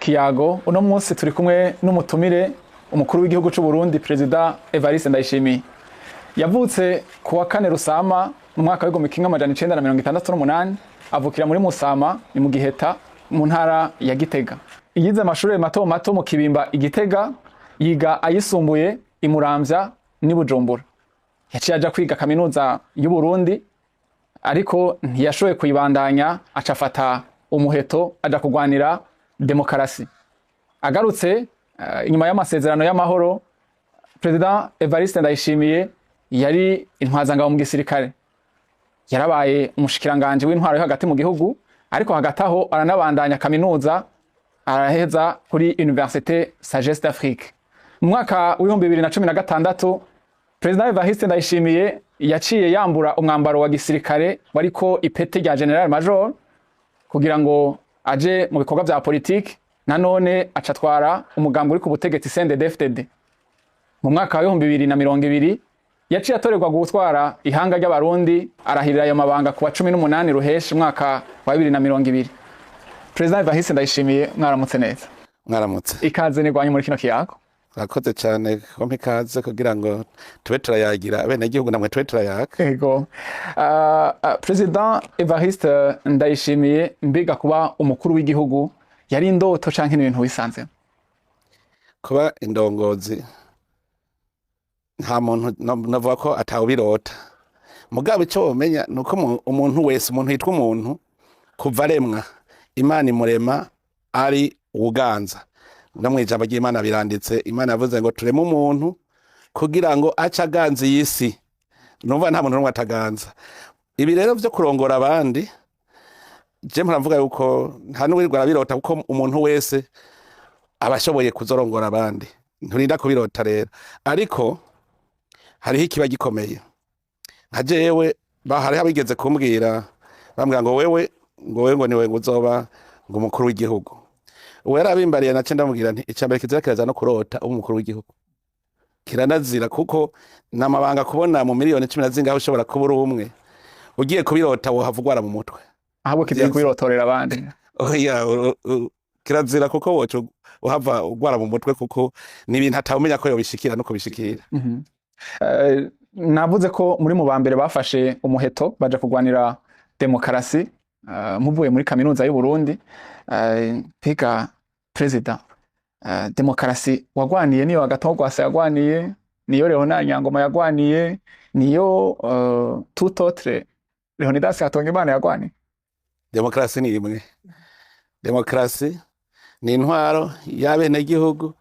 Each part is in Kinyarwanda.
kiyago uno munsi turi kumwe n'umutumire umukuru w'igihugu cy'u Burundi President Evariste Ndayishimiye yavutse kuwa 4 Rusama mu mwaka wa 1968 avukira muri Musama ni mu Giheta mu ntara ya Gitega. Yize amashuri mato mato mu Kibimba Igitega, yiga ayisumbuye imuramvya ni Bujumbura. Yaciye aja kwiga kaminuza y'u Burundi ariko ntiyashoboye kuyibandanya, acafata umuheto aja kugwanira demokarasi. Agarutse inyuma y'amasezerano y'amahoro, President Evariste Ndayishimiye yari intwazangabo mu gisirikare. Yarabaye umushikiranganje w'intwaro yo hagati mu gihugu, ariko hagati aho aranabandanya kaminuza, araheza kuri Université Sagesse d'Afrique. Mu mwaka wa 2016 President Evariste Ndayishimiye yaciye yambura umwambaro wa gisirikare wariko ipete rya General Major kugira ngo aje mu bikorwa vya politiki, nanone acatwara umugambi uri ku butegetsi CNDD-FDD. Mu mwaka wa 2020 yaciye atorerwa gutwara ihanga ry'abarundi, arahirira ayo mabanga kuwa 18 ruheshi mwaka wa 2020. President Evariste Ndayishimiye, mwaramutse neza. Mwaramutse. Ikaze nigwanye muri kino kiyago. Urakoze cyane kompe ikaze kugira ngo tube turayagira abene gihugu namwe tube turayaga. Ego. President Evariste Ndayishimiye, mbiga kuba umukuru w'igihugu yari indoto canke n'ibintu wisanze? Kuba indongozi nta muntu navuga ko atawubirota. Mugabo icyo womenya nuko umuntu wese, umuntu yitwa umuntu kuva aremwa Imana imurema ari uganza. No mwijambo ry'Imana biranditse, Imana yavuze ngo tureme umuntu kugira ngo acaganze yisi. Numva nta muntu n'umwe ataganza. Ibi rero byo kurongora abandi, je muravuga yuko nta n'uwirwa arabirota kuko umuntu wese abashoboye kuzorongora abandi. Nturinda kubirota rero. Ariko hariho ikiba gikomeye. Nka jewe bahari abigeze kumbwira, bambwira ngo wewe ngo niwe uzoba ngo umukuru w'igihugu. Uwe yarabimbariye nace ndamubwira nti icambere kizira kiraza no kurota umukuru w'igihugu. Kiranazira kuko namabanga kubona mu miliyoni 10 zingaho ushobora kubura umwe. Ugiye kubirota wohavugwara mu mutwe. Ahubwo kigiye kubirotorera abandi. Oya, kirazira kuko woco uhava ugwara mu mutwe kuko ni ibintu atamenya ko yobishikira no kubishikira. Navuze ko muri mu bambere bafashe umuheto baja kugwanira demokarasi, muvuye muri kaminuza y'u Burundi. Pika President, demokarasi wagwaniye niyo Agatogwasa yagwaniye, niyo Leonard Nyangoma yagwaniye, niyo tout autre Leonidas Hatongimana yagwaniye. Demokarasi ni imwe. Demokarasi ni intwaro y'abene gihugu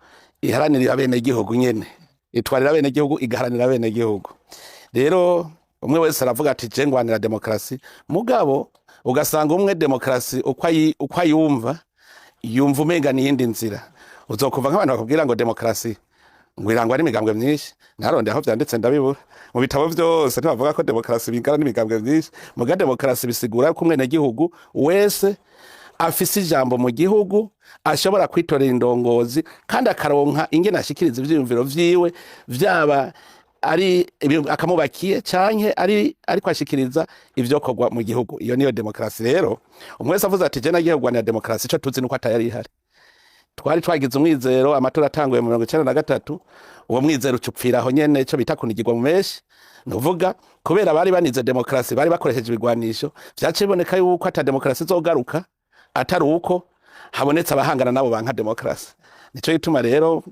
iharanira abene gihugu nyene, itwarira abene gihugu igaharanira abene gihugu. Rero umwe wese aravuga ati je ngwanira demokarasi, mugabo ugasanga umwe demokarasi uko ayumva yumva umenga n'iyindi nzira. Uzokuva nk'abantu bakubwira ngo demokarasi ngwirangwa n'imigambwe myinshi, naronde aho vyanditse ndabibura mu bitabo vyose ntibavuga ko demokarasi bingana n'imigambwe myinshi. Muga demokarasi bisigura ko umwene gihugu wese afise ijambo mu gihugu, ashobora kwitorera indongozi kandi akaronka ingene ashikiriza ivyiyumviro vyiwe, vyaba ari akamubakiye canke ari kwashikiriza ivyo kogwa mu gihugu. Iyo niyo demokarasi. Rero umwese avuze ati je nagiye kugwanira demokarasi, ico tuzi nuko atayari ihari. Twari twagize umwizero, amatora atanguye mu 1993, uwo mwizero ucupfira aho nyene, ico bita kunigirwa mu meshi. Nuvuga kubera bari banize demokarasi, bari bakoresheje ibigwanisho, vyaciboneka yuko ata demokarasi zogaruka atari uko habonetse abahangana nabo banka demokarasi. Nico gituma rero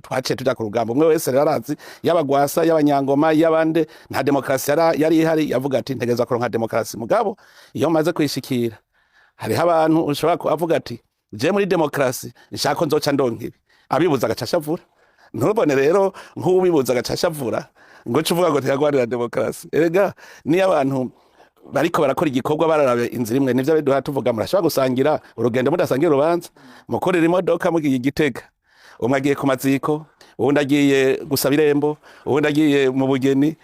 twaciye tuja ku rugamba. Umwe wese rero arazi y'abagwasa, y'abanyangoma, y'abande nta demokarasi yari ihari. Yavuga ati ntegezwa kuronka demokarasi. Mugabo iyo maze kwishikira, hariho abantu ushobora kuvuga ati je muri demokarasi nshaka nzoca ndonka ibi, abibuza agacashavura. Ntubone rero nk'ubibuza agacashavura ngo cuvuga ngo ntiyagwanira demokarasi. Erega ni abantu bariko barakora igikorwa bararabe inzira imwe. Nivyo biduha tuvuga murashobora gusangira urugendo mudasangira urubanza, mukorera imodoka mugiye Gitega, umwe agiye ku maziko, uwundi agiye gusaba irembo, uwundi agiye mu bugeni.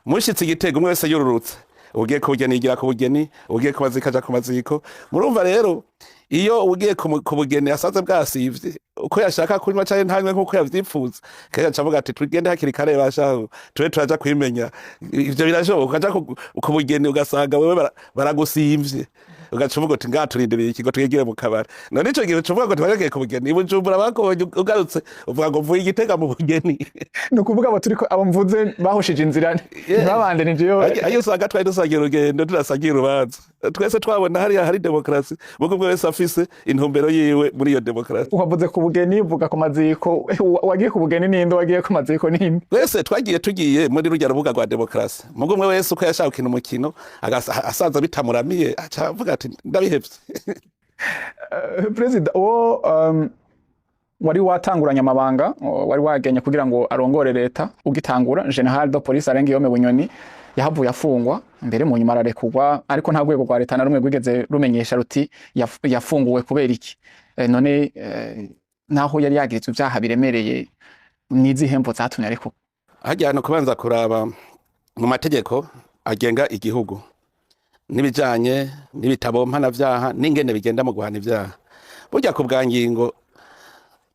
Mushitse Gitega umwe wese yururutse, ugiye ku bugeni yigira ku bugeni, ugiye ku maziko aja ku maziko. Murumva rero iyo ugiye ku bugeni asanze bwasivye uko yashaka kunywa cyane ntanywe nkuko yavyifuza, kaya cavuga ati tugende hakiri kare bashaho tube turaja kwimenya. Ivyo birashoboka ukaja ku bugeni ugasanga wewe baragusivye. ugacuvuga uti ngaturindiriye ikigo twigire mu kabari none ico gihe ucuvuga ngo twagiye ku bugeni Bujumbura bakonye ugarutse uvuga ngo mvuye Igitega mu bugeni ni ukuvuga abo turiko abo mvuze bahushije inzira ntibabandanije yo ayo usanga twari dusangiye urugendo turasangiye urubanza twese twabona hariya hari demokarasi ubwo bwo wese afise intumbero yiwe muri iyo demokarasi. Uhavuze ku bugeni uvuga ku maziko wagiye ku bugeni ninde wagiye ku maziko ninde? Twese tugiye muri rujya rubuga rwa demokarasi mugo umwe wese uko yashaka ukina umukino asaza bitamuramiye avuga ati ndabihevye. President wari watanguranya amabanga wari wagenye kugira ngo arongore leta ugitangura General de Police Arengiyome Bunyoni yahavuye afungwa mbere mu nyuma ararekugwa ariko nta rwego rwa leta na rumwe rwigeze rumenyesha ruti yafunguwe kubera iki none naho yari yagirizwe ibyaha biremereye n'izihembo zatumye ariko hajyana kubanza kuraba mu mategeko agenga igihugu nibijanye n'ibitabo mpanavyaha n'ingene bigenda mu guhana ivyaha burya ku bwangingo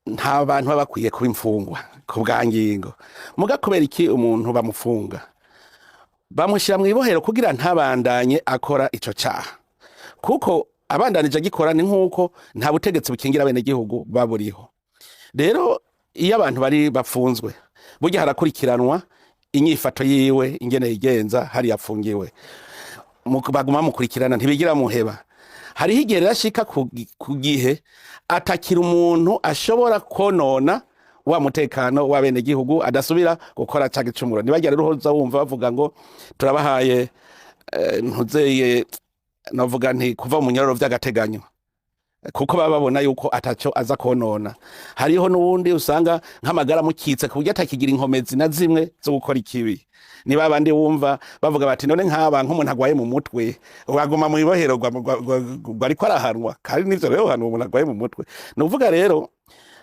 nta bantu baba bakwiye kuba imfungwa ku bwangingo muga kubera iki umuntu bamufunga bamushira mu ibohero kugira ntabandanye akora ico caha kuko abandanije agikora ni nkuko nta butegetsi bukingira bene gihugu baburiho. Rero iyo abantu bari bafunzwe burya harakurikiranwa inyifato yiwe ingene yigenza hari yafungiwe baguma mukurikirana ntibigira muheba. Hariho igihe rashika ku gihe atakira umuntu ashobora konona wa mutekano wa bene gihugu adasubira gukora ca gicumuro nibagera ruhoza wumva bavuga ngo turabahaye ntuzeye navuga nti kuva mu nyororo vy'agateganyo kuko baba babona yuko ataco aza konona. Hariho n'uwundi usanga nk'amagara mukitse ku buryo atakigira inkomezi na zimwe zo gukora ikibi ni babandi wumva bavuga bati none nk'aba nk'umuntu agwaye mu mutwe waguma mu ibohero ariko arahanwa kandi nivyo rero hano umuntu agwaye mu mutwe nuvuga rero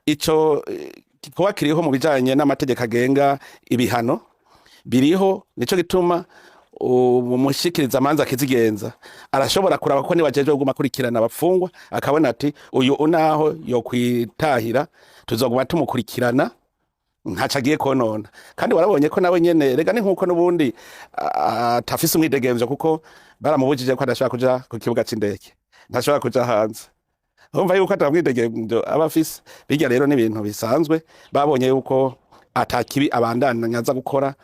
ico kuba kiriho mu bijanye n'amategeko agenga ibihano biriho nico gituma umushikiriza amanza akizigenza arashobora kuraba ko nibajeje guma kurikirana abafungwa akabona ati uyu unaho yo kwitahira tuzoguma tumukurikirana ntacagiye konona kandi warabonye ko nawe nyene rega ni nkuko nubundi atafise umwidegemvyo kuko baramubujije ko adashaka kuja ku kibuga c'indege ntashobora kuja hanze umva yuko atamwidegemvyo abafise bijya rero n'ibintu bisanzwe babonye yuko atakibi abandanya aza gukora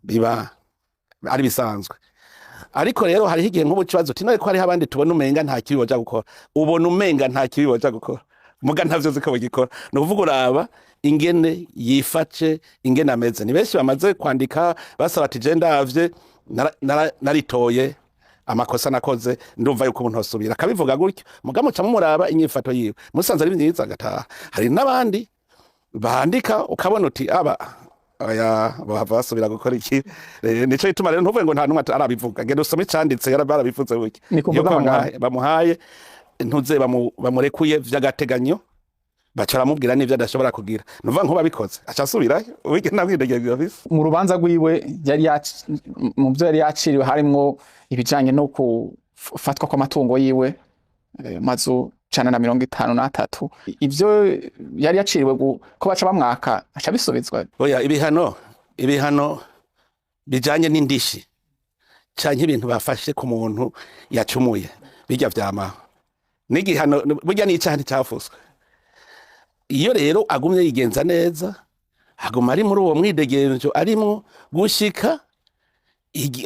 biba ari bisanzwe ariko rero hari igihe nk'ubu kibazo tinoye ko hari abandi tubona umenga nta kibi boja gukora ubona umenga nta kibi boja gukora muga ntavyo ziko bigikora no kuvuga uraba ingene yiface ingene ameze ni benshi bamaze kwandika basaba ati je ndavye naritoye amakosa nakoze ndumva yuko umuntu osubira akabivuga gutyo muga muca mumuraba inyifato yiwe musanze ari myiza agataha. Hari n'abandi bandika ukabona uti aba aya bahava basubira gukora iki nico ituma rero ntuvuge ngo nta numwe arabivuga ngende usome canditse yarabivuze buke bamuhaye ntuze bamurekuye vy'agateganyo bacara mubwira n'ivyo adashobora kugira nuvuga nko babikoze acasubira wige nabwidegeye bafise mu rubanza rwiwe yari mu byo yari yaciriwe harimwo ibijanye no kufatwa kw'amatungo yiwe mazu 153 ivyo yari yaciriwe ko baca bamwaka aca bisubizwa. Oya ibihano bijanye n'indishi canke ibintu bafashe ku muntu yacumuye bijya vyama n'igihano burya n'icaha nticafuswe. Iyo rero agumye yigenza neza aguma ari muri uwo mwidegenzo arimo gushika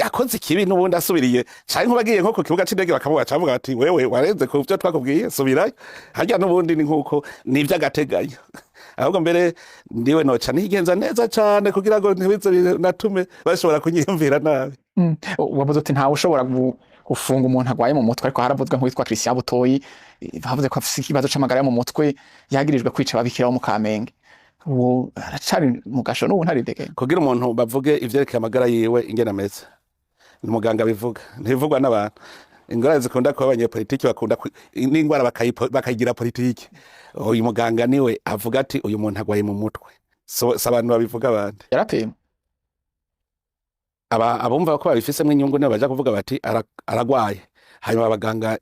akoze ikibi n'ubundi asubiriye canke nkubagiye nko ku kibuga c'indege bakamubaca bavuga bati wewe warenze ku byo twakubwiye subirayo harya n'ubundi ni nkuko nivyo agateganyo ahubwo mbere ndiwe noca nigenza neza cane kugira ngo ntibize natume bashobora kunyiyumvira nabi. Wavuze uti ntawe ushobora gufunga umuntu agwaye mu mutwe ariko haravuzwe nk'uwitwa Christian Butoyi bavuze ko afise ikibazo c'amagara mu mutwe yagirijwe kwica babikiraho mu Kamenge ubu aracari mu gasho n'ubu ntaridege kugira umuntu bavuge ivyerekeye amagara yiwe ingene ameze n'umuganga bivuga ntibivugwa n'abantu ingorane zikunda kuba abanyepolitiki bakunda n'ingwara bakayigira politiki uyu muganga niwe avuga ati uyu muntu agwaye mu mutwe so abantu babivuga abandi yarapima abumva ko babifisemwe inyungu nibo baja kuvuga bati aragwaye hanyuma abaganga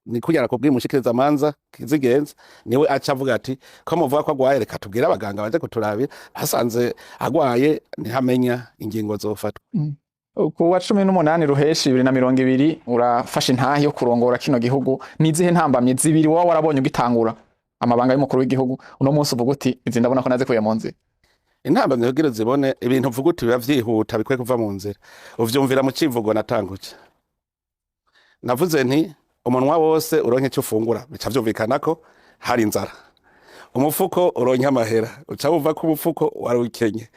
ni kugira kubwira umushikiriza amanza kizigenza niwe aca avuga ati ko muvuga ko agwaye reka tubwire abaganga baje kuturabira hasanze agwaye ntihamenya ingingo zofatwa. ku wa 18 ruheshi 2020 urafashe intahe yo kurongora kino gihugu nizihe ntambamye zibiri wowe warabonye ugitangura amabanga y'umukuru w'igihugu uno munsi uvuga uti izi ndabona ko nazikuye mu nzira? intambamye kugira zibone ibintu uvuga uti biba vyihuta bikwiye kuva mu nzira uvyumvira mu civugo natanguje. Navuze nti umunwa wose uronke icyo ufungura bica vyumvikana ko hari inzara, umufuko uronke amahera uca wumva ko umufuko wari ukenye.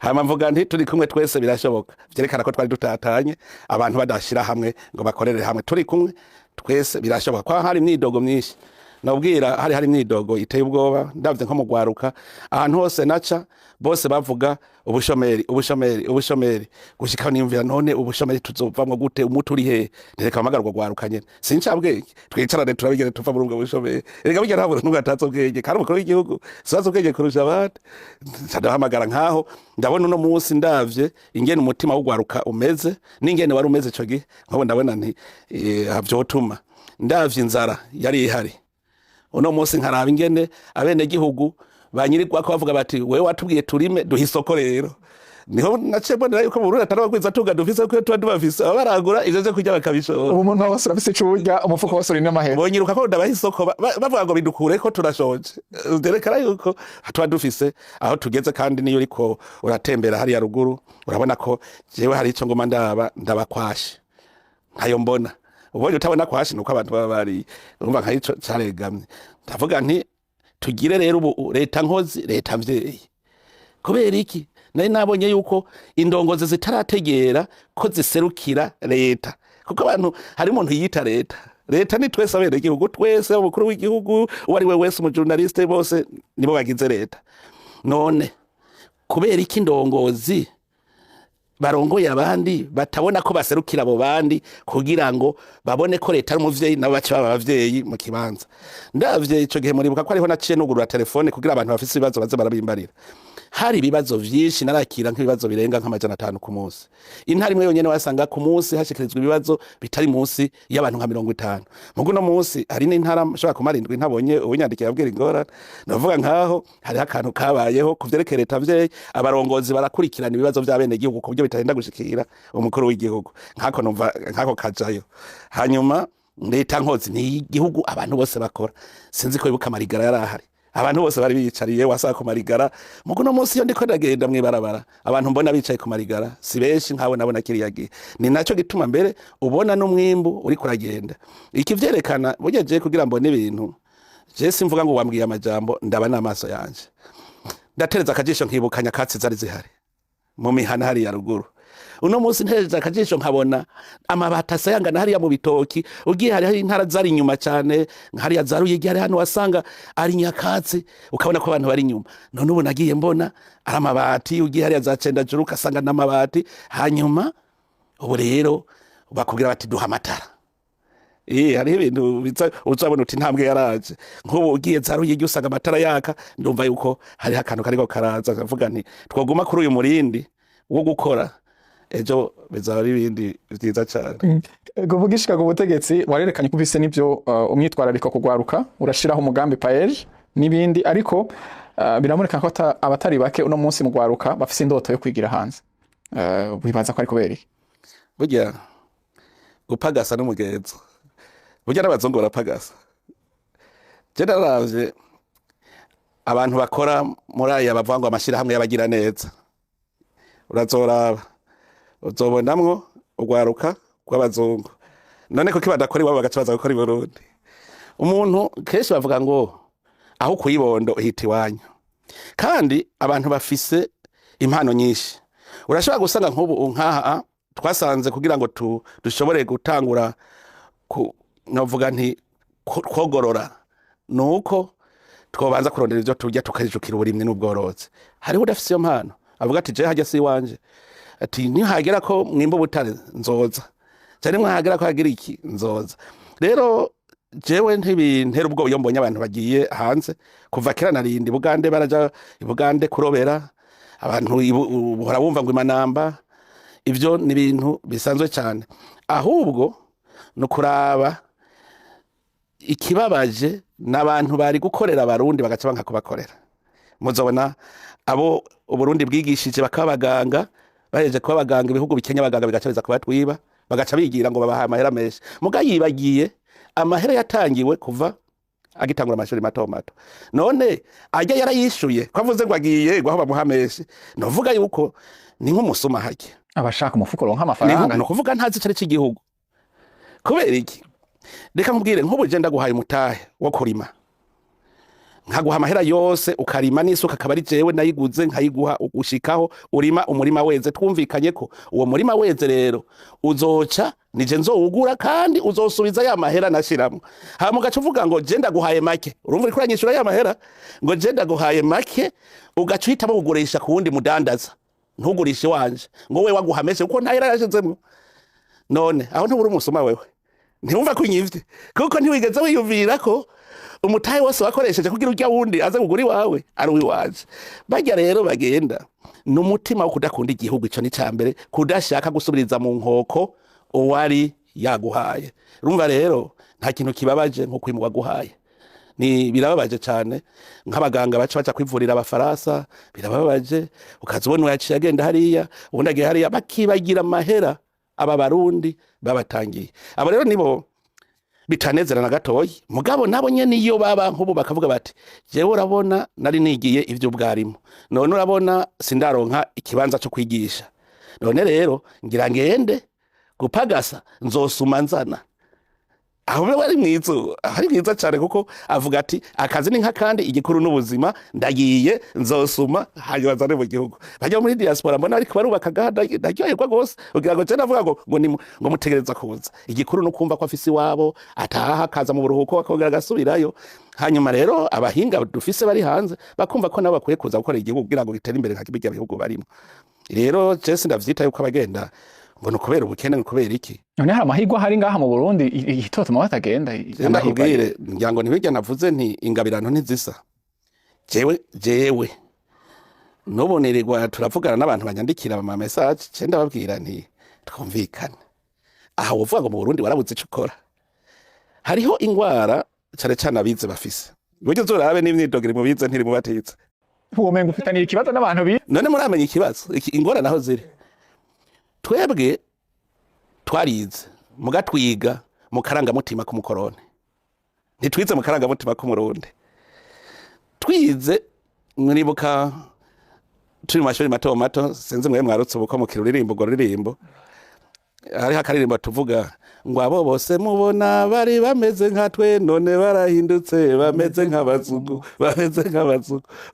Hama mvuga nti turi kumwe twese birashoboka, vyerekana ko twari dutatanye abantu badashira hamwe ngo bakorere hamwe. Turi kumwe twese birashoboka, kwa hari imyidogo myinshi nabwira hari imyidogo iteye ubwoba. Ndavye nko mu gwaruka ahantu hose naca bose bavuga ubushomeri gushika niyumvira none ubushomeri tuzovamwo gute, umuti uri hehe? Ntereka amagarwa gwaruka nyene sincabwenge twicarane turabigere tuva muri ubwo bushomeri. Erega burya ntabwo ntugatatse ubwenge kandi umukuru w'igihugu sibaza ubwenge kurusha abandi. Ndahamagara nkaho ndabona uno munsi ndavye ingene umutima w'ugwaruka umeze n'ingene wari umeze ico gihe, nkabo ndabona nti havyotuma ndavye inzara yari ihari. Uno munsi nkaraba ingene abene gihugu banyirirwa ko bavuga bati wewe watubwiye turime duha isoko rero. Niho naciye mbonera yuko mu Burundi atarabagwiza tunga dufise ko tuba dubafise abaragura ivyo vyo kurya bakabishora. Ubu umuntu wose urafise ico urya umufuko wose uri n'amahera. Bonyiruka ko ndabaha isoko bavuga ngo bidukure ko turashonje. Uderekana yuko tuba dufise aho tugeze kandi niyo uriko uratembera hari ya ruguru urabona ko jewe hari ico ngoma ndabakwashe nkayo mbona. Ubonye utabona kwashi nuko abantu baba bari urumva nka ico caregamye. Ndavuga nti tugire rero ubu leta nkozi leta mvyeyi. Kubera iki nari nabonye yuko indongozi zitarategera ko ziserukira leta, kuko abantu hari umuntu yita leta ni twese abene igihugu twese umukuru w'igihugu wari we wese mu journaliste bose nibo bagize leta. None kubera iki indongozi barongoye abandi batabona ko baserukira abo bandi kugira ngo babone ko leta ari umuvyeyi nabo bace baba abavyeyi mu kibanza. Ndavye ico gihe muribuka ko ariho naciye nugurura telefone kugira abantu bafise ibibazo baze barabimbarira. Hari ibibazo vyinshi narakira nk'ibibazo birenga nk'amajana 5 ku munsi. Intari imwe yonyene wasanga ku munsi hashikirizwa ibibazo bitari munsi y'abantu nka 50. Mugo no munsi hari n'intara shobora kumarindwi ntabonye ubunyandike yabwira ingora. Navuga nkaho hari akantu kabayeho kuvyerekera leta mvyeyi abarongozi barakurikirana ibibazo by'abene gihugu ku buryo bitagenda gushikira umukuru w'igihugu. Nkako numva nkako kajayo. Hanyuma leta nkozi ni igihugu abantu bose bakora. Sinzi ko ibuka marigara yarahari. Abantu bose bari bicariye wasaka ku marigara. Mugo no munsi yo ndiko ndagenda mwibarabara abantu mbona bicaye ku marigara si benshi nkawe nabona kiriyagiye. Ni naco gituma mbere ubona n'umwimbu uri kuragenda. Iki vyerekana burya je kugira mbone ibintu je simvuga ngo wambwiye amajambo ndaba n'amaso yanje. Ndatereza akajisho nkibukanya katsi zari zihari mu mihana hari ya ruguru. Uno munsi ntereza akajisho nkabona amabata sayangana hari ya mu bitoki ugiye hari intara zari inyuma cyane hari ya zaruye igihe hari hano wasanga ari nyakatsi ukabona ko abantu bari inyuma. None ubu nagiye mbona ari amabati ugiye hari ya za cenda juru kasanga n'amabati. Hanyuma ubu rero bakubwira bati duha amatara. Hari ibintu uzabona uti ntambwe yaraje nk'ubu ugiye zaruye igihe usanga amatara yaka. Ndumva yuko hari akantu kariko karaza kavuga nti twoguma kuri uyu murindi wo gukora ejo bizaba ibindi byiza cyane. Guvugishika ku butegetsi warerekanye ko ufise n'ivyo umwitwarariko kugwaruka urashiraho umugambi paeje n'ibindi, ariko biramureka ko abatari bake uno munsi mu gwaruka bafise indoto yo kwigira hanze. Wibaza ko ari kubera iki? Burya gupagasa n'umugenzo, burya n'abazungu barapagasa. Je naravye abantu bakora muri aya bavangwa amashirahamwe y'abagira neza, urazoraba uzobonamwo ugwaruka kw'abazungu. None ko kibadakora iwabo bagacabaza gukora i Burundi. Umuntu kenshi bavuga ngo aho kuyibondo uhita iwanyu, kandi abantu bafise impano nyinshi. Urashobora gusanga nk'ubu nkaha twasanze kugira ngo dushobore gutangura novuga nti kogorora nuko twobanza kurondera ivyo turya tukarijukira uburimwe n'ubworozi. Hariho udafise iyo mpano avuga ati je hajya si wanje ati ni hagera ko mwimbo butare nzoza cyane mwahagera ko hagira iki nzoza. Rero jewe ntibintera ubwo iyo mbonye abantu bagiye hanze kuva kera narindi Bugande baraja Bugande kurobera abantu uhora wumva ngo imanamba. Ivyo ni ibintu bisanzwe cyane, ahubwo no kuraba ikibabaje n'abantu bari gukorera abarundi bagaca banka kubakorera. Muzobona abo Uburundi bwigishije bakabaganga baheje kuba abaganga ibihugu bikenya abaganga bigaca biza kubatwiba bagaca bigira ngo babaha amahera menshi muga yibagiye amahera yatangiwe kuva agitangura amashuri mato mato none ajya yarayishuye ko avuze ngo agiye ngo aho bamuha menshi novuga yuko ni nk'umusuma hake abashaka umufuko ronka amafaranga no kuvuga ntazi icari cy'igihugu kubera iki reka nkubwire nk'ubu je ndaguhaye umutahe wo kurima nkaguha amahera yose ukarima n'isuka akaba ari jewe nayiguze nkayiguha ugushikaho urima umurima weze twumvikanye ko uwo murima weze rero uzoca nije nzowugura kandi uzosubiza ya mahera nashiramo hama ugaca uvuga ngo je ndaguhaye make urumva uriko uranyishura ya mahera ngo je ndaguhaye make ugaca uhitamo kugurisha ku wundi mudandaza ntugurishe wanje ngo we waguhameshe kuko ntahera yashizemwo none aho ntubura umusuma wewe ntiwumva kunyivye kuko ntiwigeze wiyumvira ko umutahe wose wakoresheje kugira urya wundi aza kugura iwawe ari uwiwaje bajya rero bagenda n'umutima wo kudakunda igihugu ico ni cambere kudashaka gusubiriza mu nkoko uwari yaguhaye urumva rero nta kintu kibabaje nko kwimwa guhaye ni birababaje cyane nk'abaganga baca kwivurira abafaransa birababaje ukazibona uyaciye agenda hariya ubundi agiye hariya bakibagira amahera aba barundi babatangiye abo rero nibo bitanezera na gatoyi mugabo nabo nyene iyo baba nkubu bakavuga bati jewe urabona nari nigiye ivyo bwarimo none urabona sindaronka ikibanza cyo kwigisha none rero ngira ngende gupagasa nzosuma nzana aho bari mwizo ari mwiza cyane kuko avuga ati akazi ni nka kandi igikuru n'ubuzima ndagiye nzosuma hanyuma zane mu gihugu bajya muri diaspora mbona ariko barubaka gahanda ndaryoherwa gose ugira ngo cyane avuga ngo mutegereza kuza igikuru no kumva ko afisi wabo ataha kaza mu buruhuko akongera agasubirayo hanyuma rero abahinga dufise bari hanze bakumva ko nabo bakwiye kuza gukora igihugu kugira ngo gitere imbere nka kibijya bihugu barimo rero Jesse ndavyita yuko abagenda ngo nukubera ubukene nukubera iki none hari amahigwa hari ngaha mu Burundi itotuma batagenda ndakubwire ngira ngo ntibijya navuze nti ingabirano ntizisa jewe nobonererwa turavugana n'abantu banyandikira ama message cenda babwira nti twumvikane aha wovuga ngo mu Burundi warabuze ico ukora hariho ingwara cyane cyane abize bafise buryo zorabe n'imyidogere mu bize ntiri mu batitse uwo mengo ufitaniye ikibazo n'abantu bi none muramenye ikibazo ingora naho ziri twebwe twarize mugatwiga mu karangamutima k'umukorone ntitwize mu karangamutima k'umurundi twize muribuka turi mu mashuri mato mato sinzi mwe mwarutse ubuko mu kiruririmbo ngo ririmbo hari hakaririmbo tuvuga ngo abo bose mubona bari bameze nkatwe none barahindutse bameze nk'abazungu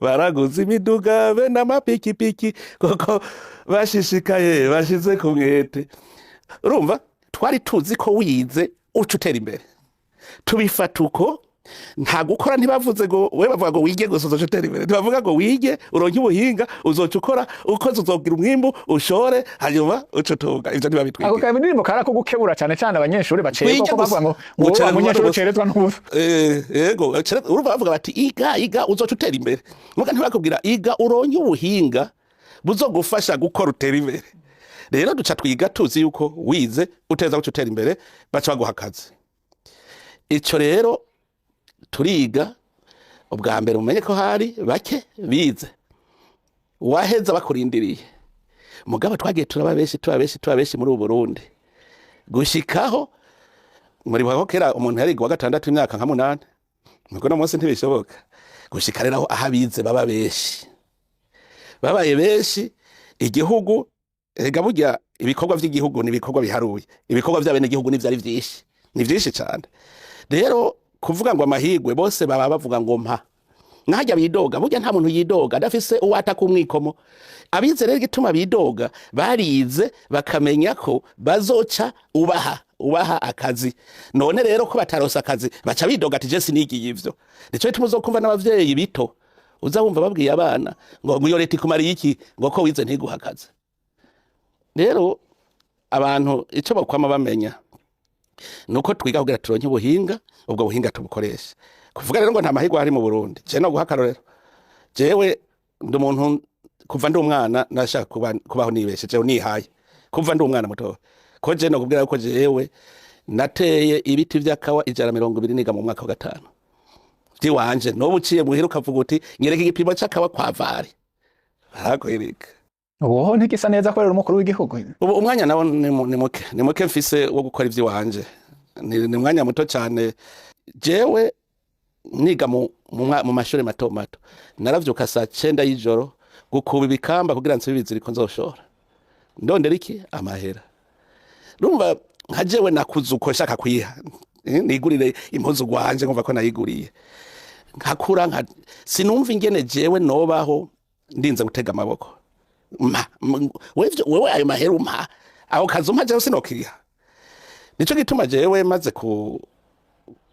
baraguze imiduga be n'amapikipiki koko bashishikaye bashize ku mwete urumva twari tuzi ko wize uca utera imbere tubifata uko nta gukora ntibavuze ngo we bavuga ngo wige gusa uzoca utera imbere ntibavuga ngo wige uronke ubuhinga uzoca ukora ukoze uzogira umwimbu ushore hanyuma uca utunga ivyo ntibabitwige ako kabinirimo kara ko gukebura cyane cyane abanyeshuri bacerwa ko bavuga ngo umunyeshuri ucerezwa n'ubusa yego urumva bavuga bati iga uzoca utera imbere muga ntibakubwira iga uronke ubuhinga buzogufasha gukora utera imbere rero duca twiga tuzi yuko wize uteza guca utera imbere baca baguha akazi ico rero turiga ubwa mbere mumenye ko hari bake bize waheza bakurindiriye mugabo twagiye turabeshi muri Burundi gushikaho muri bako kera umuntu yari wa gatandatu imyaka nka 8 nuko no munsi ntibishoboka gushika rero aho abize babaye beshi igihugu ega burya ibikorwa vy'igihugu ni ibikorwa biharuye ibikorwa vy'abene igihugu ni vyari vyinshi cyane rero kuvuga ngo amahigwe bose baba bavuga ngo mpa nkajya bidoga burya nta muntu yidoga adafise uwata kumwikomo abize rero gituma bidoga barize bakamenya ko bazoca ubaha akazi none rero ko batarosa akazi baca bidoga ati Jesse nigiye ivyo nico tumuzokumva n'abavyeyi bito uzabumva babwiye abana ngo iyo leta ikumariye iki ngo ko wize ntiguha akazi rero abantu ico bakwama bamenya nuko twiga kugira turonke ubuhinga ubwo buhinga tubukoresha kuvuga rero ngo nta mahigwa hari mu Burundi je no guhakaro rero jewe ndi umuntu kuva ndi umwana nashaka kubaho nibeshe jewe nihaye kuva ndi umwana muto ko je no kubwira ko jewe nateye ibiti vy'akawa 120 niga mu mwaka wa 5 ndi wanje no buciye muhiruka vuga uti nyereka igipimo c'akawa kwa vari hako irika uwo ntigisa neza ko rero umukuru w'igihugu. ubu umwanya nawo ni muke mfise wo gukora ivy'iwanje, ni mwanya muto cyane. Jewe niga mu mashuri mato mato naravyuka saa 9 y'ijoro gukuba ibikamba kugira nsibe ibiziriko nzoshora ndondera iki amahera. Rumva nka jewe nakuze uko nshaka kwiha nigurire impuzu gwanje nkumva ko nayiguriye nkakura sinumva ingene jewe nobaho ndinze gutega amaboko wewe ayo mahera umpa aho kazumpa jewe sinokiha. Nico gituma jewe maze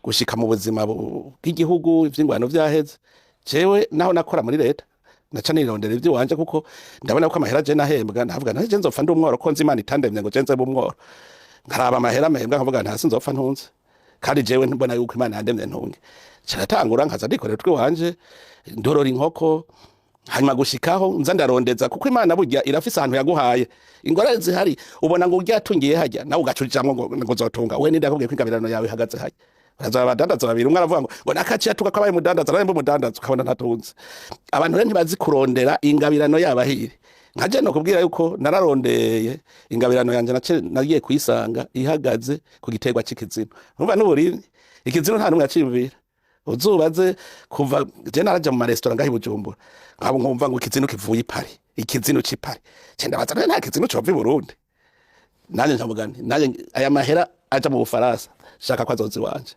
gushika mu buzima bw'igihugu ivy'ingwano vyaheze, jewe naho nakora muri leta naca nirondera ivy'iwanje kuko ndabona ko amahera je nahembwa ndavuga naje nzopfa ndi umworo ko nzi Imana itandemye ngo je nze bumworo nkaraba amahera mpembwa nkavuga ntasi nzopfa ntunze kandi jewe mbona yuko Imana yandemye ntunge. Caratangura nkaza ndikorera twiwanje ndorora inkoko hanyuma gushikaho nza ndarondeza kuko Imana burya irafise ahantu yaguhaye ingorane zihari ubona ngo uryatungiye hajya nawe ugacujamwe ngo uzotunga we ninde akubwiye ko ingabirano yawe ihagaze hajya baza badandaza babiri umwe aravuga ngo nakaci yatuka ko abaye mudandaza nawe mudandaza ukabona ntatunze. Abantu rero ntibazi kurondera ingabirano yabahiri nkaje no kubwira yuko nararondeye ingabirano yanje nagiye kuyisanga ihagaze ku giterwa c'ikizino. Urumva n'uburimyi ikizino nta numwe yaciyumvira uzubaze kuva je naraja mu restaurant ngahi Bujumbura nkabo nkumva ngo ikizino kivuye ipari ikizino c'ipari cyenda baza nta kizino cyo mu Burundi nanje nkamugani nanje aya mahera aja mu Bufaransa shaka kwazozi wanje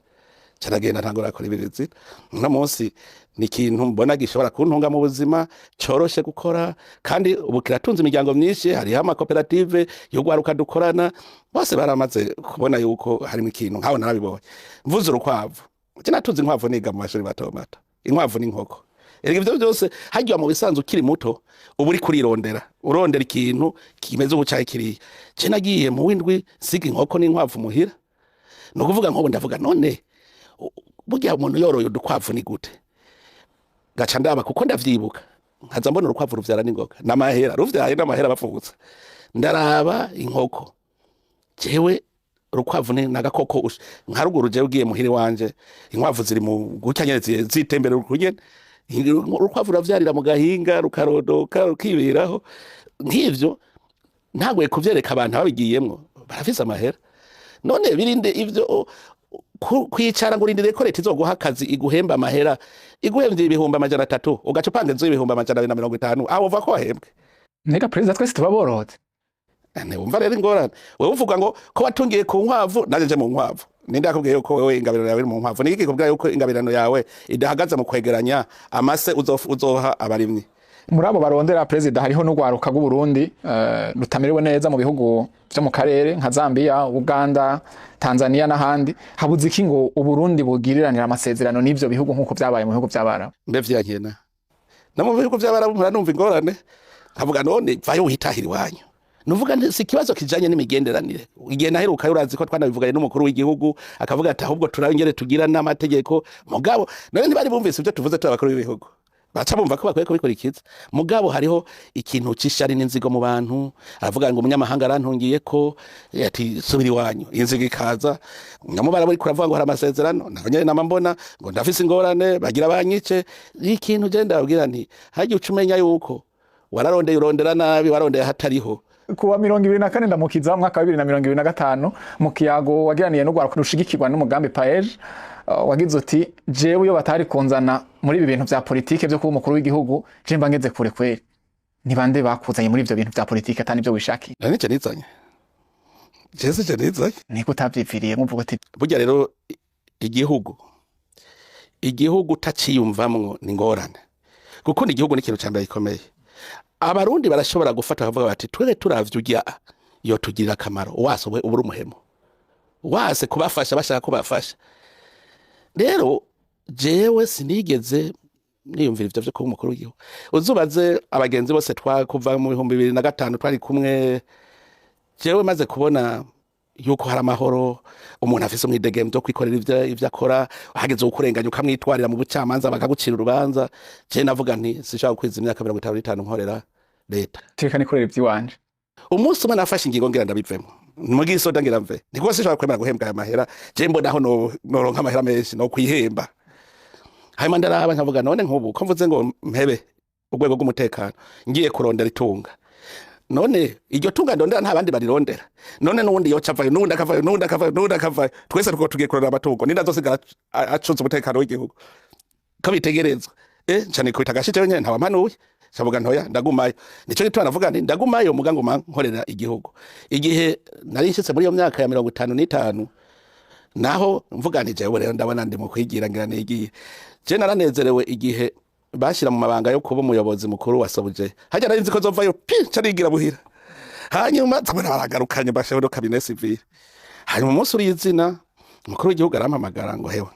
caragenda ntangora akora ibizino. Uno munsi ni ikintu mbona gishobora kuntunga mu buzima coroshe gukora kandi ubu kiratunze imiryango myinshi hariho amakoperative yo gwaruka dukorana bose baramaze kubona yuko harimo ikintu nkaho narabibonye. Mvuze urukwavu natunze inkwavu niga mu mashuri mato mato inkwavu n'inkoko ivyo byose hajya mu bisanzwe ukiri muto ubu uri kurirondera urondera ikintu kimeze ubucaye kiriya. Je nagiye mu windwi siga inkoko n'inkwavu muhira no kuvuga nko ndavuga none burya umuntu yoroye udukwavu ni gute gaca ndaba kuko ndavyibuka nkaza mbona urukwavu ruvyara n'ingoga n'amahera ruvyaye n'amahera bapfutse ndaraba inkoko jewe urukwavu ni nagakoko nkaruguru je ugiye muhiri wanje inkwavu ziri mu gucyanyere zitembere urukugene urukwavu ravyarira mu gahinga rukarodoka rukibiraho nk'ivyo ntagwe kuvyereka abantu babigiyemwo barafise amahera. None birinde ivyo kwicara ngo urindire ko leta izoguha akazi iguhemba amahera iguhemvye ibihumbi 300 ugaca upangezo ibihumbi 250 aho uva ko wahembwe. Nega president twese tubaborotse wumva rero ingorane wewe uvuga ngo ko watungiye ku nkwavu naje mu nkwavu ninde akubwiye yuko wewe ingabirano yawe mu nkwavu niki kubwiye yuko ingabirano yawe idahagaze mu kwegeranya amase uzoha abarimyi. Muri abo barondera president hariho n'ugwaruka rw'u Burundi rutamerewe neza mu bihugu byo mu karere nka Zambia, Uganda, Tanzania n'ahandi habuze iki ngo u Burundi bugiriranira amasezerano n'ivyo bihugu nkuko byabaye mu bihugu by'abarabu. Mbevye nkena na mu bihugu by'abarabu muranumva ingorane havuga none vayo uhitahira wanyu nuvuga si kibazo kijanye n'imigenderanire igihe naheruka urazi ko twanabivuganye n'umukuru w'igihugu akavuga ati ahubwo turangere tugira n'amategeko mugabo none ntibari bumvise ibyo tuvuze tw'abakuru b'ibihugu baca bumva ko bakwiye kubikurikiza mugabo hariho ikintu cishari n'inzigo mu bantu aravuga ngo umunyamahanga arantungiye ko ati subiri wanyu inzigo ikaza nyamubara bari kuravuga ngo hari amasezerano nabonye namambona ngo ndafise ingorane bagira banyice ikintu je ndabwira nti haje ucumenya yuko wararondeye urondera nabi warondeye hatariho. Kuwa 2024 ndamukiza mwaka 2025 mu kiyago wagiraniye no gwaruka rushigikirwa n'umugambi PAEJ wagize uti jewe iyo batari kunzana muri ibi bintu vya politike byo kuba umukuru w'igihugu je mba ngeze kure kweri nibande bakuzanye muri ivyo bintu vya politike atani byo wishaki nice nizanye Jese nizanye niko utavyipfiriye muvuga ati burya rero igihugu taciyumvamwo ni ngorane kuko ni igihugu n'ikintu cyambere gikomeye. Abarundi barashobora gufata bavuga bati twere turavye ujya yo tugira akamaro wase uburi umuhemo wase kubafasha bashaka kubafasha. Rero jewe sinigeze niyumvira ivyo kuba umukuru w'igihugu uzubaze abagenzi bose twakuva mu 2005 twari kumwe jewe maze kubona yuko hari amahoro umuntu afise umwidegembyo byo kwikorera ivyo akora hageze ukurenganya ukamwitwarira mu bucamanza bakagucira urubanza je navuga nti sishaka kwiza imyaka 55 nkorera leta tekani korera ivy'iwanje umunsi umwe nafashe ingingo ngira ndabivemo mugiso ndangira mve niko sishaka kwemera guhembwa aya mahera je mbona aho noronka amahera menshi no kwihemba hanyuma ndaraba nkavuga none nkubu ko mvuze ngo mpebe urwego rw'umutekano ngiye kurondera itunga none iryo tunga ndondera nta bandi barirondera none nundi yoca avayo nundi akavayo twese tugiye kurora amatungo ninda zosigara acuza umutekano w'igihugu ko bitegerezwa cyane kubita gashije nyene nta wamanuye savuga ntoya ndagumayo nico gituma navuga nti ndagumayo mugango nkorera igihugu igihe nari nshitse muri iyo myaka ya 55 naho mvuga nti jewe rero ndabona ndi mu kwigira ngira nigiye je naranezerewe igihe bashira mu mabanga yo kuba umuyobozi mukuru wa Sobuje hajya nari nzi ko zovayo carigira buhira hanyuma tabona baragarukanye bashobora cabinet civil hanyuma umunsi uri izina mukuru w'igihugu arampamagara ngo hewe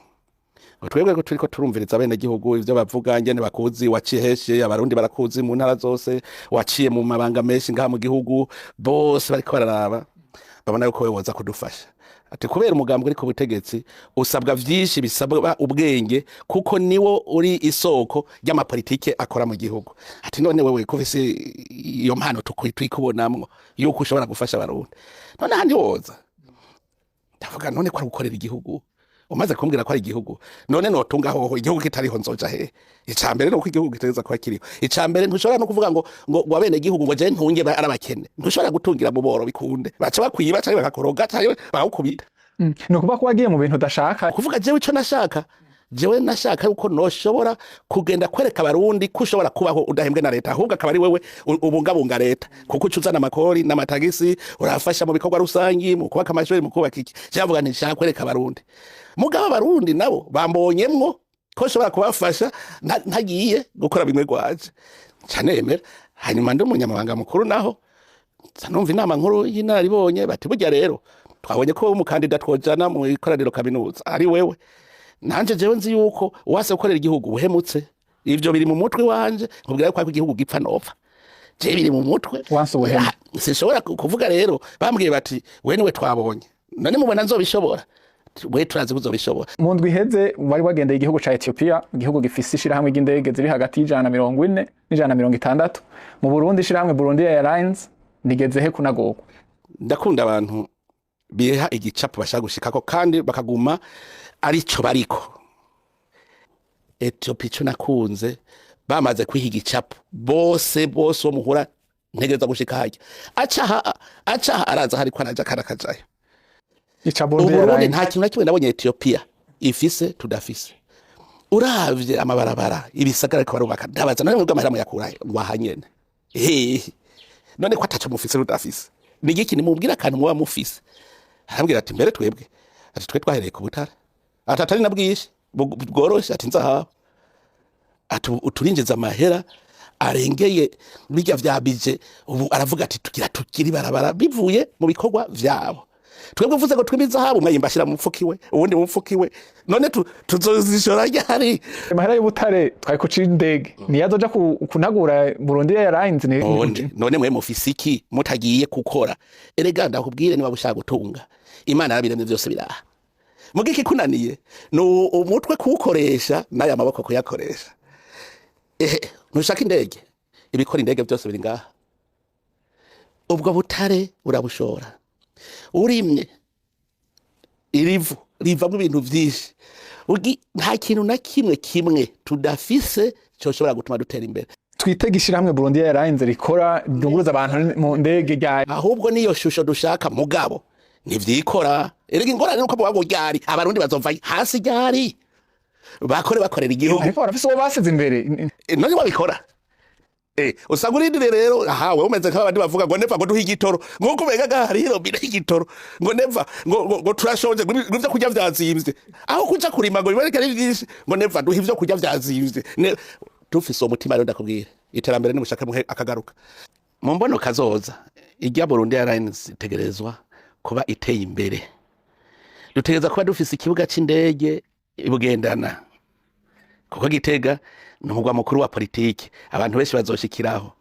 twebwe ko turiko turumviriza bene gihugu ivyo bavuga ngene bakuzi waciheshe abarundi barakuzi mu ntara zose waciye mu mabanga menshi ngaha mu gihugu bose bariko bararaba babona yuko wewe woza kudufasha ati kubera umugambwe uri ku butegetsi usabwa vyinshi bisabwa ubwenge kuko niwo uri isoko ry'amapolitike akora mu gihugu ati none wewe kufise iyo mpano twikubonamwo yuko ushobora gufasha abarundi none handi woza ndavuga none ko ari gukorera igihugu umaze kumbwira ko ari igihugu none notunga hoho igihugu kitariho nzoja he icambere nuko igihugu giteza kwa kiriho icambere ntushobora no kuvuga ngo wabene igihugu ngo je ntunge arabakene ntushobora gutungira mu boro bikunde baca bakwiba cyangwa bakakoroga cyangwa bakubita no kuba ko wagiye mu bintu udashaka kuvuga jewe ico nashaka jewe nashaka yuko noshobora kugenda kwereka abarundi ko ushobora kubaho udahembwe na leta ahubwo akaba ari wewe ubungabunga leta kuko ucuzana amakori n'amatagisi urafasha mu bikorwa rusangi mu kubaka amashuri mu kubaka iki cyavuga nti nshaka kwereka abarundi mugabo abarundi nabo bambonyemwo ko ushobora kubafasha ntagiye gukora bimwe gwaje cyanemera hanyuma ndi umunyamabanga mukuru naho numva inama nkuru y'inaribonye bati burya rero twabonye ko umukandida twojana mu ikoraniro kaminuza ari wewe nanje jewe nzi yuko wase gukorera igihugu uhemutse ivyo biri mu mutwe wanje nkubwira yuko igihugu gipfa nopfa je biri mu mutwe wanse ubuhemu sinshobora kuvuga rero bambwiye bati we niwe twabonye none mubona nzobishobora we turazi kuzobishobora mu ndwi iheze wari wagendeye igihugu ca Ethiopia igihugu gifise ishirahamwe ry'indege ziri hagati y'140 n'160 mu Burundi ishirahamwe Burundi Airlines nigeze he kunagurwa ndakunda abantu biha igicapo bashaka gushikako kandi bakaguma arico bariko Ethiopia cyo nakunze bamaze kwiha igicapo bose muhura ntegeza gushika hajya aca araza hariko araja karakajayo ica Burundi Airlines nta kintu nakimwe nabonye Ethiopia ifise tudafise uravye amabarabara ibisagara ariko barubaka ndabaza none mwebwe amahera yakurahe wahanyene none ko ataco mufise rudafise ni giki ni mubwira kantu mwa mufise arambwira ati mbere twebwe ati twe twahereye ku butare atatari nabwishe bworoshe ati nzaha ati uturinjiza amahera arengeye bijya vyabije ubu aravuga ati tukiri barabara bivuye mu bikorwa vyabo twebwe vuze ngo twimiza habo mwayimbashira mu mfukiwe ubundi mu mfukiwe none tuzozishora ryari amahera y'ubutare twayiko cindege niyazoja kunagura Burundi Airlines none mwe mufisiki mutagiye gukora erega ndakubwire niba bushaka gutunga Imana yarabiremye byose biraha mugiki kunaniye no umutwe kuwukoresha n'aya maboko kuyakoresha nushaka indege ibikora indege byose biri ngaha ubwo butare urabushora urimye irivu rivamo ibintu vyinshi nta kintu na kimwe tudafise cyoshobora gutuma dutera imbere twitega ishirahamwe Burundi Airlines rikora dunguruza abantu mu ndege ryari ahubwo niyo shusho dushaka mugabo nivyikora erega ingorane nuko bwabo ryari abarundi bazova hasi ryari bakorera igihugu ariko barafise uwo basize imbere none babikora usanga urindire rero wewe umeze nk'abandi bavuga ngo neva ngo duhe igitoro nk'uko bega hari robine y'igitoro ngo neva ngo turashonje ngo kurya vyazimvye aho kuja kurima ngo bibereke ari byinshi ngo neva duhe ivyo kurya vyazimvye tufise umutima rero ndakubwira iterambere n'ubushaka muhe akagaruka mu mbono kazoza irya Burundi Airlines itegerezwa kuba iteye imbere dutegereza kuba dufise ikibuga c'indege ibugendana kuko Gitega n'umugwa mukuru wa politiki abantu benshi bazoshikiraho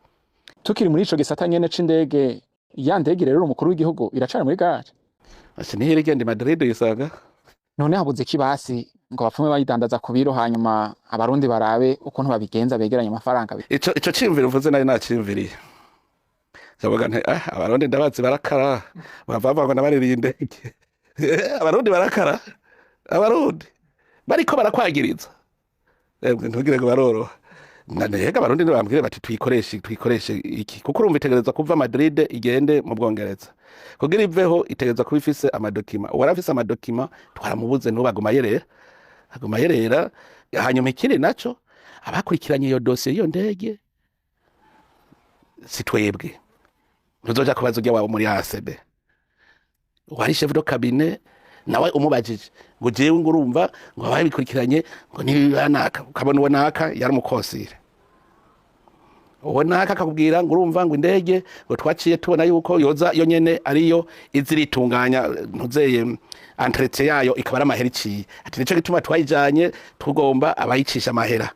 tukiri muri ico gisata nyene c'indege ya ndege rero umukuru w'igihugu iracana muri gare ase ni herigende Madrid yisaga none habuze kibasi ngo bapfume bayidandaza ku biro hanyuma abarundi barabe uko ntubabigenza begeranya amafaranga ico cimvira uvuze nayo nacimviriye zabaga nte abarundi ndabazi barakara bavava ngo nabaririye indege abarundi barakara abarundi bariko barakwagiriza ntugire ngo baroroha Nanega abarundi bambwire bati twikoreshe iki kuko urumva itegereza kuva Madrid igende mu Bwongereza kugira iveho itegereza kuba ifise amadokima warafise amadokima twaramubuze n'ubaguma yerera hanyuma ikindi naco abakurikiranye iyo dossier iyo ndege sitwebwe ntuzoja kubaza ujya wabo muri ACB wari chef de cabinet nawe umubajije ngo jewe ngurumva ngo ababikurikiranye ngo nibanaka ukabona uwo naka yari umukonsire uwo naka akakubwira ngo urumva ngo indege ngo twaciye tubona yuko yoza yo nyene ariyo iziritunganya ntuzeye entretien yayo ikabara amahera iciye ati nico gituma twayijanye tugomba abayicisha amahera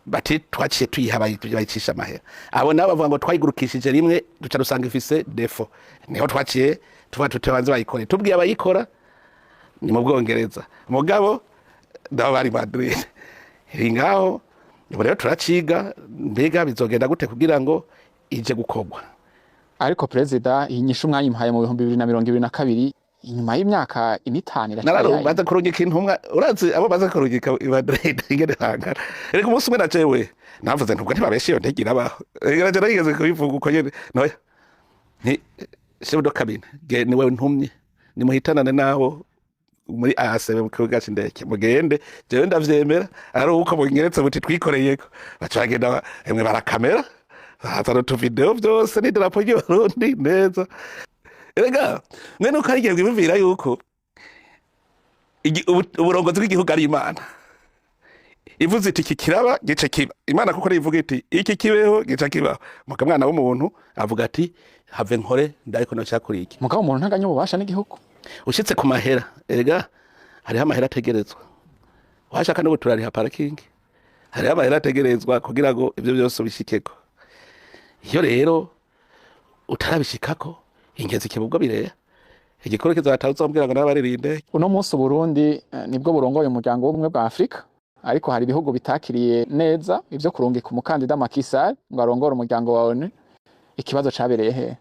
bati twaciye tuyiha abayicisha amahera abo nabo bavuga ngo twayigurukishije rimwe duca rusanga ifise defo niho twaciye tubanze bayikore tubwiye abayikora ni mu Bwongereza mugabo ndabo bari Madrid ngaho ubu rero turaciga mbega bizogenda gute kugira ngo ije gukorwa. Ariko perezida inyisha umwanya impaye mu 2022 inyuma y'imyaka 5 nararo baza kurungika intumwa urazi abo baza kurungika Madrid ingene hangara reka umunsi umwe nacewe navuze ntubwo ntibabeshiye ntegira abaho reka nigeze kubivuga uko nyene noya ni chef de cabinet niwe ntumye nimuhitanane nabo muri ACB mu kibuga c'indege mugende jewe ndavyemera ari uko mungeretse buti twikoreyeko bacagenda emwe barakamera hazana tu video byose ni drapo y'Uburundi neza erega mwene uko arigiye bivira yuko uburongozi bw'igihugu ari Imana ivuze iti iki kiraba gice kiba Imana kuko rivuga iti iki kibeho gice kiba muka mwana w'umuntu avuga ati have nkore ndariko no cyakuri iki mugabo umuntu ntaganye ububasha n'igihugu ushitse ku mahera erega hariho amahera ategerezwa washaka no guturariha parking hariho amahera ategerezwa kugira ngo ivyo byose bishikeko iyo rero utarabishikako ingezi kibubwo bireya igikoro kizataza umbwira ngo nabaririnde uno munsi Burundi nibwo burongoye umuryango w'ubumwe bwa Afrika ariko hari ibihugu bitakiriye neza ivyo kurungika umukandida Macky Sall ngo arongore umuryango wa ONU ikibazo cabereye he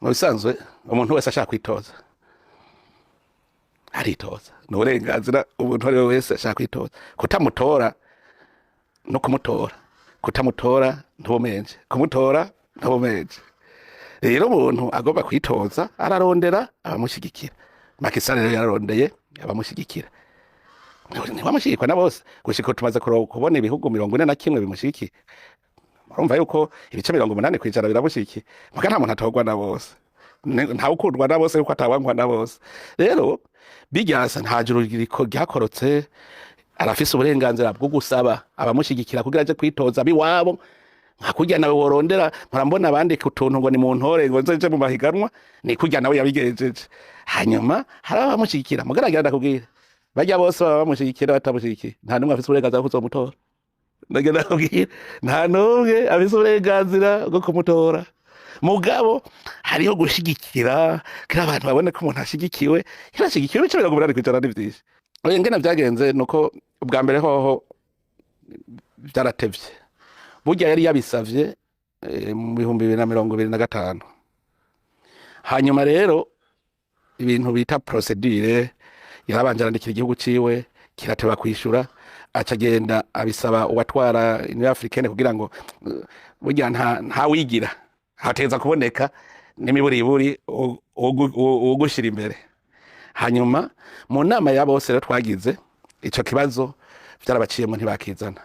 mu bisanzwe umuntu wese ashaka kwitoza aritoza n'uburenganzira umuntu ari wese ashaka kwitoza kutamutora no kumutora kutamutora ntubumenje kumutora ntubumenje rero umuntu agomba kwitoza ararondera abamushigikira Macky Sall rero yararondeye abamushigikira ntibamushigikwa na bose gushika tumaze kubona ibihugu 41 bimushigikiye urumva yuko ibice 80% biramushyigikiye muga nta muntu atogwa na bose nta ukundwa na bose yuko atawangwa na bose rero bigyasa nta juru ryakorotse arafise uburenganzira bwo gusaba abamushigikira kugira aje kwitoza biwabo nka kurya nawe worondera murambona abandi kutuntu ngo ni mu ntore ngo nzeje mu mahiganwa ni kurya nawe yabigejeje hanyuma hari abamushigikira mugaragara ndakubwira bajya bose bamushigikira batamushigikira nta numwe afise uburenganzira bwo kuzomutora ndagenda kubwira nta numwe afise uburenganzira bwo kumutora mugabo hariho gushigikira kira abantu babone ko umuntu ashigikiwe yarashigikiwe bice 80% n'ivyinshi ngena byagenze nuko ubwa mbere hoho byaratevye burya yari yabisavye mu 2025 hanyuma rero ibintu bita procedure yarabanje arandikira igihugu ciwe kirateba kwishura acagenda abisaba uwatwara Union Africaine kugira ngo burya nta wigira hateza kuboneka n'imiburiburi ugushira imbere hanyuma mu nama ya bose rero twagize ico kibazo byarabaciyemo ntibakizana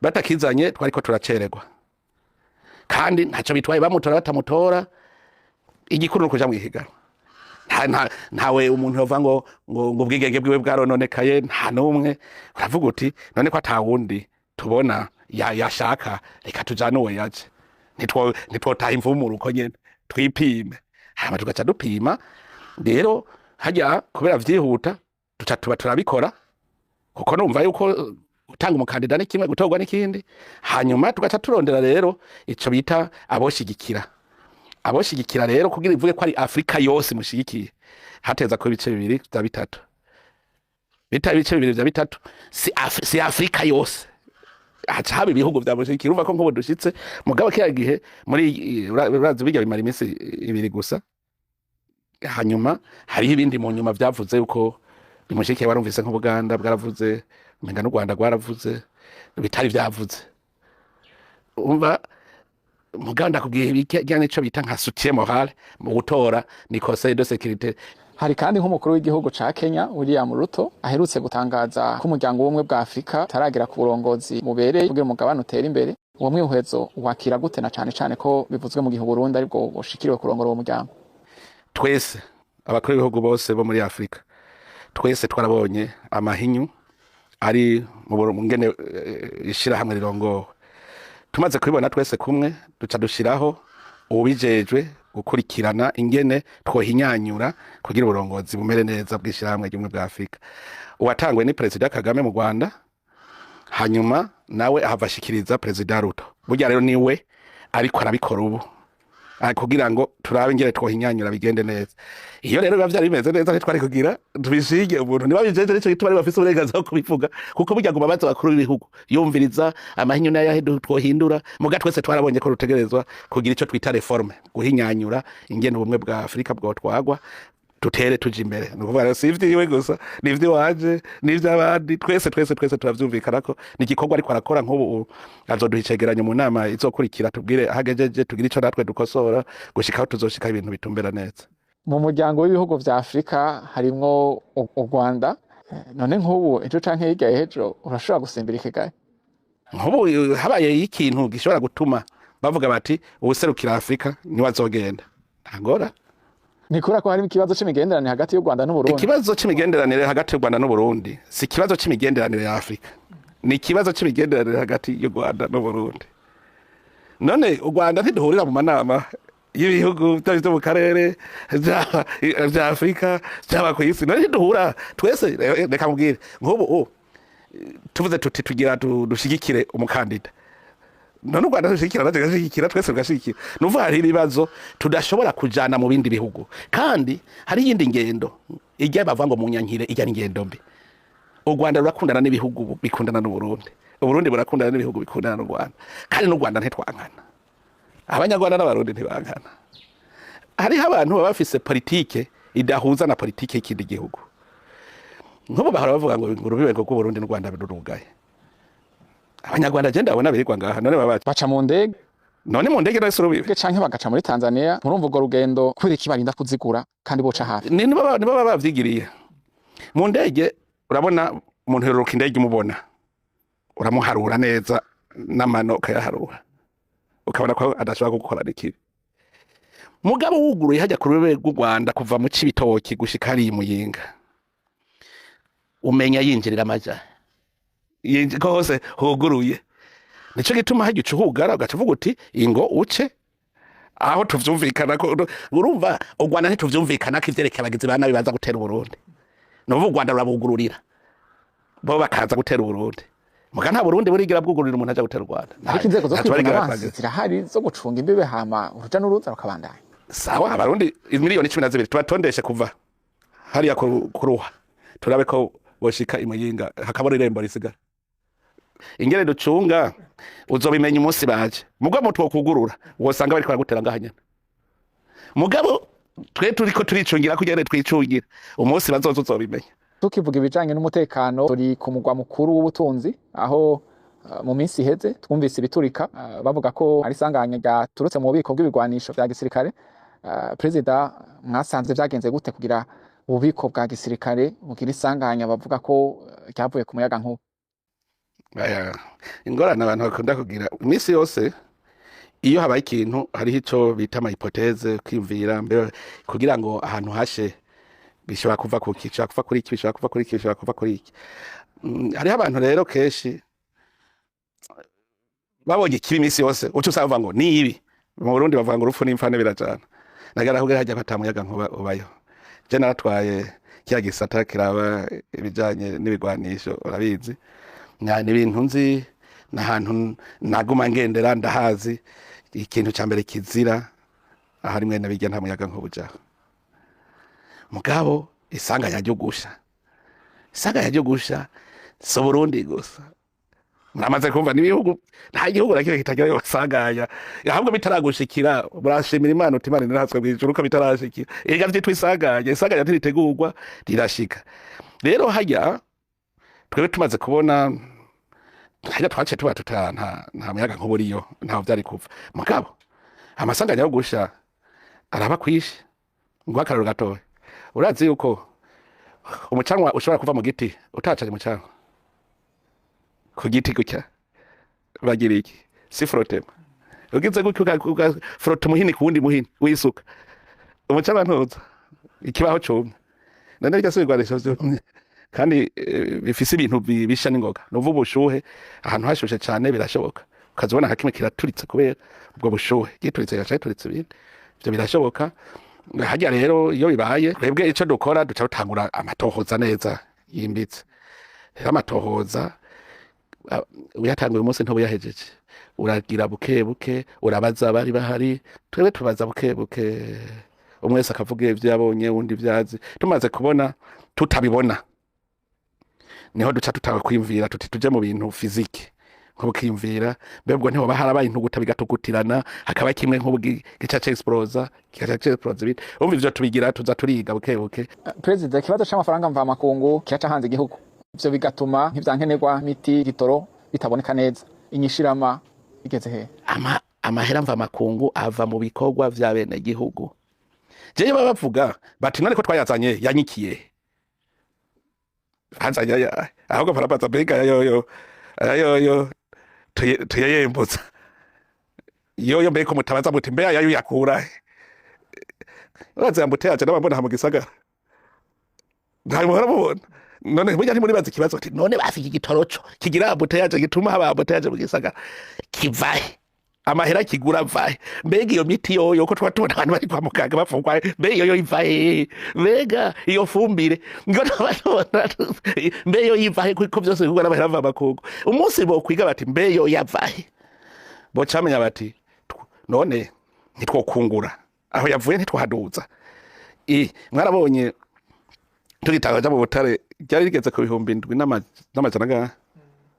batakizanye twariko turacererwa kandi ntaco bitwaye bamutora batamutora igikuru no kuja mwihiganwa ntawe umuntu yova ngo ubwigenge bwiwe bwarononekaye nta numwe uravuga uti none ko atawundi tubona yashaka reka tujane uwo yaje nitwotaha imvumuro uko nyene twipime hama tugaca dupima rero hajya kubera vyihuta tuba turabikora kuko numva yuko utanga umukandida ni kimwe gutorwa n'ikindi hanyuma tugaca turondera rero ico bita aboshigikira rero kugira ivuge ko ari Afrika yose mushigikiye hateza ko ibice 2 bya bitatu bita ibice 2 bya bitatu si Afrika yose haba ibihugu byamushigikira umva ko nkubo dushitse mugabo kya gihe muri urazi bijya bimara iminsi 2 gusa hanyuma hari ibindi mu nyuma byavuze yuko bimushikiye warumvise nk'Ubuganda bwaravuze umenga n'u Rwanda rwaravuze bitari byavuze umva mugabo ndakubwiye ibijyanye n'ico bita nka soutien moral mu gutora ni conseil de sécurité. Hari kandi nk'umukuru w'igihugu ca Kenya William Ruto aherutse gutangaza ko umuryango w'ubumwe bwa Afrika taragera ku burongozi mubereye kugira umugabane utera imbere. Uwo mwihuhezo wakira gute na cane cane ko bivuzwe mu gihugu Burundi aribwo bushikiriwe kurongora uwo muryango? Twese abakuru b'ibihugu bose bo muri Afrika twese twarabonye amahinyu ari mu ngene ishirahamwe rirongowe. Tumaze kubibona twese kumwe duca dushiraho ubijejwe gukurikirana ingene twohinyanyura kugira uburongozi bumere neza bw'ishirahamwe ry'ubumwe bwa Afrika. Uwatangwe ni President Kagame mu Rwanda, hanyuma nawe ahavashikiriza President Ruto. Burya rero niwe ariko arabikora ubu kugira ngo turabe ingene twohinyanyura bigende neza. Iyo rero biba vyari bimeze neza twari kugira tubishige umuntu niba bijeje nico gituma ari bafise uburenganzira bwo kubivuga kuko burya ngo babaza bakuru b'ibihugu yumviriza amahinyu nayo twohindura muga twese twarabonye ko rutegerezwa kugira ico twita reforme guhinyanyura ingene ubumwe bwa Afrika bwo twagwa tutere tuje imbere. Nukuvuga sivyo iwe gusa nivyo waje nivyo abandi twese turavyumvikana ko ni igikorwa ariko arakora nk'ubu azoduha icegeranyo mu nama izokurikira tubwire ahagejeje tugira ico natwe dukosora gushikaho tuzoshika ibintu bitumbera neza. Mu muryango w'ibihugu vya Afrika harimwo u Rwanda, none nk'ubu ejo canke hirya y'ejo urashobora gusimbira ikigaye? Nk'ubu habaye ikintu gishobora gutuma bavuga bati ubuserukira Afrika ni wazogenda ntangora. Nikura ko harimo ikibazo c'imigenderanire hagati y'u Rwanda n'u Burundi. Ikibazo c'imigenderanire hagati y'u Rwanda n'u Burundi si ikibazo c'imigenderanire ya Afrika, ni ikibazo c'imigenderanire hagati y'u Rwanda n'u Burundi. None u Rwanda ntiduhurira mu manama y'ibihugu byo mu karere vya Afrika cyaba ku isi, none ntiduhura twese. Reka mubwire nk'ubu tuvuze tuti tugira dushigikire umukandida, none u Rwanda rushigikira natwe gashigikira twese gashigikira. Nuvuga hari ibibazo tudashobora kujana mu bindi bihugu, kandi hari yindi ngendo ijya bavuga ngo mu nyankire ijya n'ingendo mbi. U Rwanda rurakundana n'ibihugu bikundana n'u Burundi, u Burundi burakundana n'ibihugu bikundana n'u Rwanda, kandi n'u Rwanda ntitwankana, abanyarwanda n'abarundi ntibangana. Hariho abantu baba bafise politike idahuza na politike y'ikindi gihugu. Nk'ubu bahora bavuga ngo urubibe rwo Burundi n'u Rwanda birurugaye. Abanyarwanda je ndabona birirwa ngaha, none baba baca mu ndege, none mu ndege nase urubibe canke bagaca muri Tanzania. Murumva urwo rugendo kubera iki barinda kuzigura kandi boca hafi? Ni baba bavyigiriye mu ndege. Urabona umuntu yoruka indege umubona, uramuharura neza n'amanoka yaharura, ukabona ko adashobora gukora n'ikibi. Mugabo wuguruye hajya ku rubebe rw'u Rwanda kuva mu Cibitoki gushika hari Muyinga, umenya yinjirira amaja ko hose huguruye. Nico gituma hajya ucuhugara ugacuvuga uti ingo uce aho tuvyumvikana ko. Urumva u Rwanda ntituvyumvikana ko ivyerekeye abagizi ba nabi baza gutera Burundi, n'ubu u Rwanda rurabugururira bo bakaza gutera Burundi. Muga nta Burundi burigira bwugururira umuntu aja gutera u Rwanda. Ariko inzego zo kwivuna zirahari zo gucunga imbibe hama uruja n'uruza rukabandanya. Sawa, abarundi miliyoni 12 tubatondeshe kuva hariya kuruha turabe ko boshika Imuyinga hakabona irembo risigara. Ingere ducunga uzobimenya umunsi baje. Mugabo mutwo kugurura wosanga bari kwagutera ngahanya. Mugabo twe turiko turicungira kugende twicungira umunsi bazozo uzobimenya. Tukivuga ibijanye n'umutekano turi ku mugwa mukuru w'ubutunzi aho mu minsi iheze twumvise ibiturika bavuga ko ari sanganya ryaturutse mu bubiko bw'ibigwanisho vya gisirikare. President mwasanze vyagenze gute kugira ububiko bwa gisirikare bugira isanganya bavuga ko ryavuye ku muyaga nkuba? Ingorane abantu bakunda kugira iminsi yose iyo habaye ikintu hariho ico bita ama hypothèse kwimvira mbere kugira ngo ahantu hashe bishobora kuva ku kica kuva kuri iki bishobora kuva kuri iki bishobora kuva kuri iki. Hariho abantu rero keshi babonye ikibi iminsi yose uco usaba ngo ni ibi. Mu Burundi bavuga ngo urupfu n'imfane birajana. Nagara kugira hajya batamuyaga nkuba ubayo. Je naratwaye kiya gisata kiraba ibijanye n'ibigwanisho urabizi. Ni ibintu nzi n'ahantu naguma ngendera ndahazi. Ikintu ca mbere kizira ahari mwene bijya nta muyaga nkubuja. Mugabo isanganya ryo gusha. Isanganya ryo gusha so Burundi gusa. Muramaze kumva n'ibihugu nta gihugu nakire kitagira yosanganya. Ahubwo bitaragushikira burashimira Imana uti Imana nirahatswe bwijuru ko bitarashikira. Ega vyitwa isanganya. Isanganya ntiritegurwa rirashika. Rero hajya twebwe tumaze kubona hajya twace tuba nta muyaga nk'uburiyo ntaho byari kuva mugabo amasanganya yo gusha araba kwishe ngo akararo gatoya urazi yuko umucanwa ushobora kuva mu giti utacanye umucanwa ku giti gutya bagira iki si frotema ugize gutya frotema umuhini ku wundi muhini wisuka umucanwa ntuza ikibaho cumye none bijya subirwanisha kandi bifise ibintu bisha n'ingoga nuvuga ubushuhe ahantu hashushe cyane birashoboka ukazibona hakimwe kiraturitse kubera ubwo bushuhe gituritse yacaturitse ibindi ibyo birashoboka hajya rero iyo bibaye twebwe ico dukora duca dutangura amatohoza neza yimbitse rero amatohoza uyatanguye umunsi ntobo yahejeje uragira buke buke urabaza bari bahari twebwe tubaza buke buke umwese akavuga ivyo yabonye undi vyazi tumaze kubona tutabibona niho duca tutawe kwimvira tuti tuje mu bintu fizike nk'ubukimvira mbebwo ntiho baharabaye intuguta bigatugutirana hakaba kimwe nk'ubugicace explosa bit umva ivyo tubigira tuza turiga buke buke. President, ikibazo c'amafaranga mva makungu kiaca hanze igihugu ivyo bigatuma nk'ivyankenerwa miti gitoro bitaboneka neza inyishirama igeze he amahera mva makungu ava mu bikorwa vya bene gihugu jewe bavuga bati none ko twayazanye yanyikiye hanzanya ahubwo parapaza bega yo tuyeyembuza yo mbeko mutabaza muti mbe yayo yakura uraza mbute aje nabambona ha mu gisagara ntabwo barabona none burya nti muri bazi kibazo ati none bafiki igitoroco kigira mbute yaje gituma haba mbute yaje mu gisagara kivahe amahera kigura vahe mbega iyo miti yoyo ko twatubona abantu bari kwa muganga bafungwa mbe yoyo ivahe mbega iyo fumbire ngo twatubona mbe yo ivahe kuko byose bigura amahera mva makungu umunsi bo kwiga bati mbe yo yavahe bo camenya bati none nitwokungura aho yavuye ntitwahaduza mwarabonye tugitanga mu butare ryari rigeze ku 7,000 n'amajana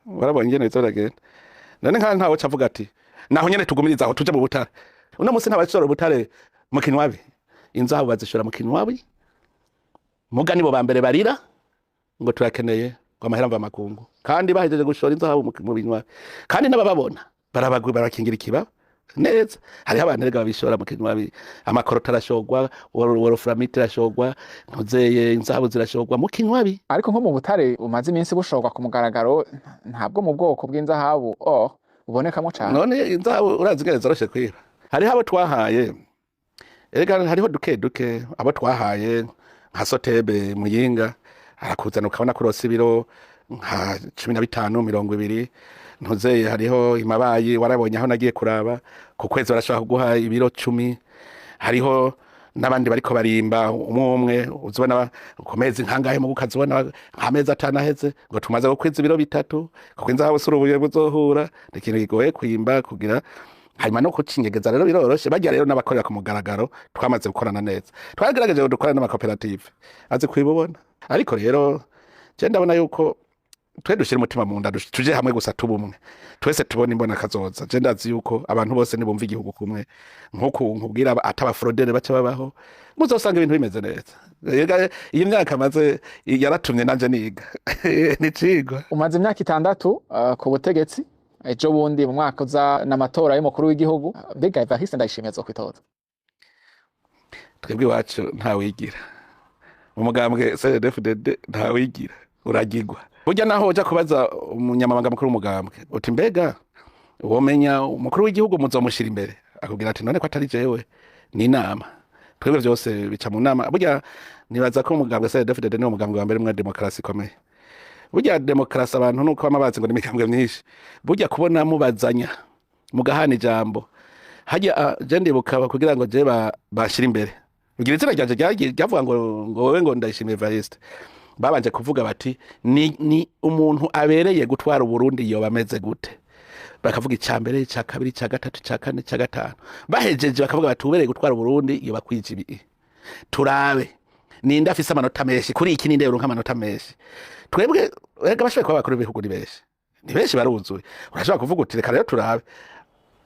warabonye ingene bizoragenda none ntawo cavuga ati naho nyene tugumiriza aho tuje mu butare uno munsi ntabashora ubutare mu kinwabi inzaho bazishora mu kinwabi muga nibo bambere barira ngo turakeneye amahera mva makungu kandi bahejeje gushora inzaho mu binwabi kandi nabababona barabagwe barakingira ikiba neza hari abantu rega babishora mu kinwabi amakorota arashogwa wolframite arashogwa ntuzeye inzaho zirashogwa mu kinwabi ariko nko mu butare umaze iminsi bushogwa ku mugaragaro ntabwo mu bwoko bw'inzahabu ubonekamo cyane none inzahabu urazigereza aroshe kwira hariho abo twahaye erega hariho duke abo twahaye nka Sotebe Muyinga arakuzana ukabona kurose ibiro nka 15 20 ntuzeye hariho Imabayi warabonye aho nagiye kuraba ku kwezi barashaka kuguha ibiro 10 hariho nabandi bariko barimba umwe uzibona ukomeze nkangahe mu gukazibona ameza atanaheze ngo tumaze gukweza ibiro 3 kuko inzahabu surubuye buzohura ikintu kigoye kwimba kugira hanyuma no kucinyegeza rero biroroshe bajya rero n'abakorera ku mugaragaro twamaze gukorana neza twagerageje gukorana n'amakoperative azi kwibubona ariko rero je ndabona yuko twe dushira umutima mu nda tuje hamwe gusa tubumwe twese tubona imbona kazoza je ndazi yuko abantu bose nibumva igihugu kumwe nkuko nkubwira ataba fraudere baca babaho muzosanga ibintu bimeze neza iyi myaka maze yaratumye nanje niga ni cigwa umaze imyaka 6 ku butegetsi ejo bundi mu mwaka uza n'amatora y'umukuru w'igihugu mbega Evariste Ndayishimiye zo kwitoza twebwe wacu nta wigira umugambwe CNDD-FDD nta wigira uragirwa burya naho uja kubaza umunyamabanga mukuru w'umugambwe uti mbega womenya umukuru w'igihugu muzomushira imbere akubwira ati none ko atari jewe ni inama twebwe byose bica mu nama burya nibaza ko umugambwe CNDD-FDD ni umugambwe wa mbere mu demokrasi ikomeye burya demokrasi abantu nuko bamabazi ngo ni imigambwe myinshi burya kubona mubazanya mugahana ijambo hajya je ndibuka kugira ngo je bashira imbere ugira izina ryanje ryavuga ngo wowe ngo Ndayishimiye Evariste babanje kuvuga bati ni umuntu abereye gutwara Burundi yo bameze gute bakavuga icambere cya kabiri cya gatatu cya kane cya gatanu bahejeje bakavuga bati ubereye gutwara Burundi yo bakwije ibi turabe ninde afise amanota menshi kuri iki ninde uronka amanota menshi twebwe rega bashwe kwa bakuru b'ibihugu ni benshi baruzuye urashaka kuvuga uti reka rero turabe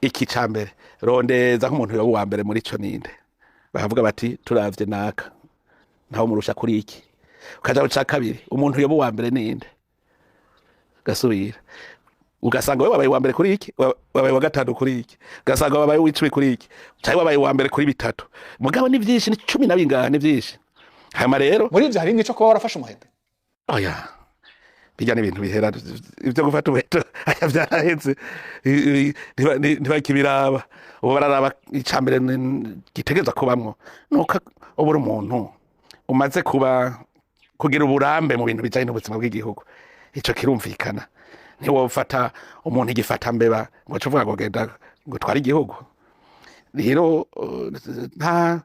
iki cambere rondeza nk'umuntu yo wa mbere muri cyo ninde bakavuga bati turavye naka ntaho murusha kuri iki ukaja uca kabiri umuntu yobo wa mbere ninde gasubira ugasanga wewe wabaye wa mbere kuri iki, wabaye wa gatanu kuri iki, ugasanga wabaye w'icumi kuri iki, cyangwa wabaye wa mbere kuri bitatu. Mugabo ni byinshi, ni 10 na bingahe, ni byinshi. Hama rero muri ivyo hari n'ico kuba warafashe umuhembe. Oya, bijya n'ibintu bihera ivyo gufata ubuheto aya vyaraheze ntibakibiraba. Ubu bararaba icambere gitegeza kubamwo nuko ubura umuntu umaze kugira uburambe mu bintu bijanye n'ubuzima bw'igihugu. Ico kirumvikana. Ntiwofata umuntu igifata mbeba ngo cuvuga ngo genda ngo twari igihugu. Rero nta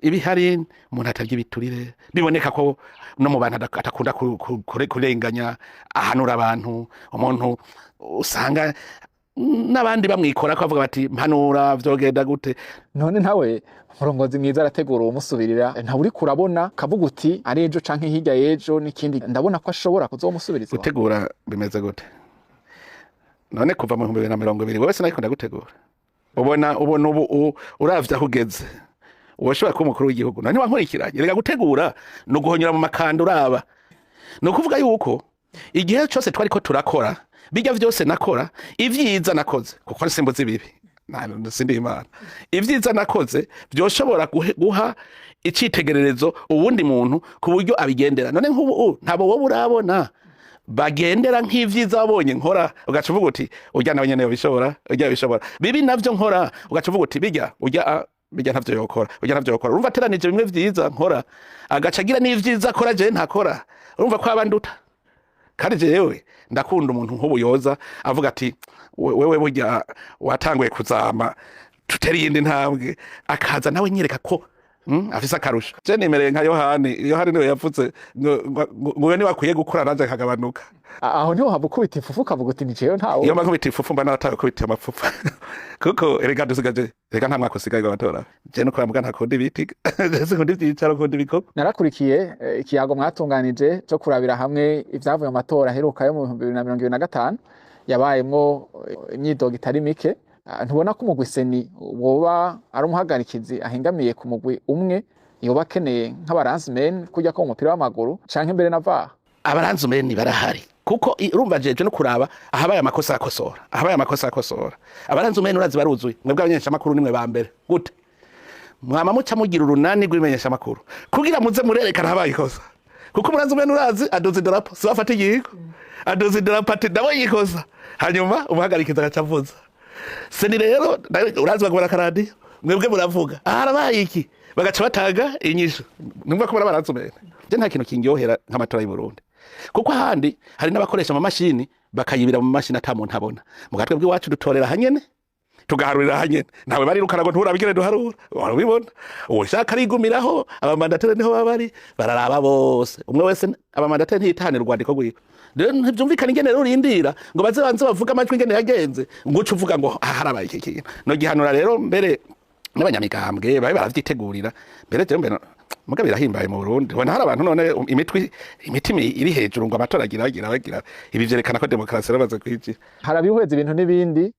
ibihari umuntu atarya ibiturire, biboneka ko no mu bantu atakunda kurenganya, ahanura abantu. Umuntu usanga n'abandi bamwikora ko avuga bati mpanura vyogenda gute. None ntawe murongozi mwiza arategura umusubirira, ntawe uri kurabona kavuga uti ari ejo canke hirya yejo n'ikindi ndabona ko ashobora kuzomusubiriza. Gutegura bimeze gute? None kuva mu 2020 wewe sinariko ndagutegura. Ubona ubu uravya kugeze uwashobora kuba umukuru w'igihugu. None wankurikiranye rega gutegura no guhonyera mu makanda uraba. No kuvuga yuko igihe cyose twariko turakora bijya vyose nakora ivyiza nakoze kuko ari simbuzi bibi. Sindi Imana. Ivyiza nakoze byoshobora guha icitegererezo ubundi muntu ku buryo abigendera. None nk'ubu ntabo wowe urabona bagendera nk'ivyiza wabonye nkora, ugaca uvuga uti urya nawe nyene bishobora, urya bishobora. Bibi navyo nkora ugaca uvuga uti bijya ntavyo yokora, urya ntavyo yokora. Urumva teranije bimwe vyiza nkora agaca agira n'ivyiza akora je ntakora. Urumva ko abanduta. Kandi jewe ndakunda umuntu nk'ubuyoza avuga ati wewe burya watanguye kuzama tuteri yindi ntambwe, akaza nawe nyereka ko afisa akarusho. Je nemereye nka Yohani niwe yavuze ngo ni wakwiye gukura nanje kagabanuka. Aho niho habukubita ifufu kavuga uti niceyo ntawo. Iyo nkubita ifufu mba nataye kubita amapfupa. Kuko erega dusigaje rega nta mwaka usigaye gabatora. Je no kurambuga ntakundi biti. Sikundi byicaro kundi bikoko. Narakurikiye ikiyago mwatunganije cyo kurabira hamwe ivyavuye mu matora heruka yo mu 2025 yabayemwo imyidogo itari mike. Ntubona ko umugwi seni woba ari umuhagarikizi ahengamiye ku mugwi umwe yoba keneye nk'abaranzmen kujya ko umupira w'amaguru canke mbere na VAR? Abaranzmen barahari kuko urumva jeje no kuraba ahabaye amakosa akosora. Abaranzmen urazi baruzuye, mwebwe abanyesha makuru nimwe ba mbere gute mwama muca mugira urunani rw'imenyesha makuru kugira muze murerekana habaye ikosa. Kuko umuranzmen urazi adoze drapo sibafata igiko adoze drapo ati ndabo yikosa, hanyuma umuhagarikiza agacavuza. Seni rero urazi bagora karadi mwebwe muravuga harabaye iki bagaca bataga inyisho. Numva ko barabaranzumene. Je nta kintu kingyohera nk'amatora y'u Burundi kuko ahandi hari n'abakoresha mu mashini bakayibira mu mashini atamuntu abona. Mu gatwe bw'iwacu dutorera hanyene tugaharurira hanyene, nawe barirukana ngo nturabigire duharura. Warabibona ushaka rigumiraho abamandateri niho babari bararaba bose, umwe wese abamandateri ntitane rwandiko rwiko. Rero ntibyumvikana ingene rero urindira ngo baze bavuga amajwi ingene yagenze ngo uce uvuga ngo harabaye iki kintu. No gihanura rero mbere n'abanyamigambwe babe baravyitegurira mbere je mbere muga birahimbaye mu Burundi. Wana hari abantu none imitima iri hejuru ngo amatora agira ibi vyerekana ko demokrasi rabaze kwiki. Harabihweza ibintu n'ibindi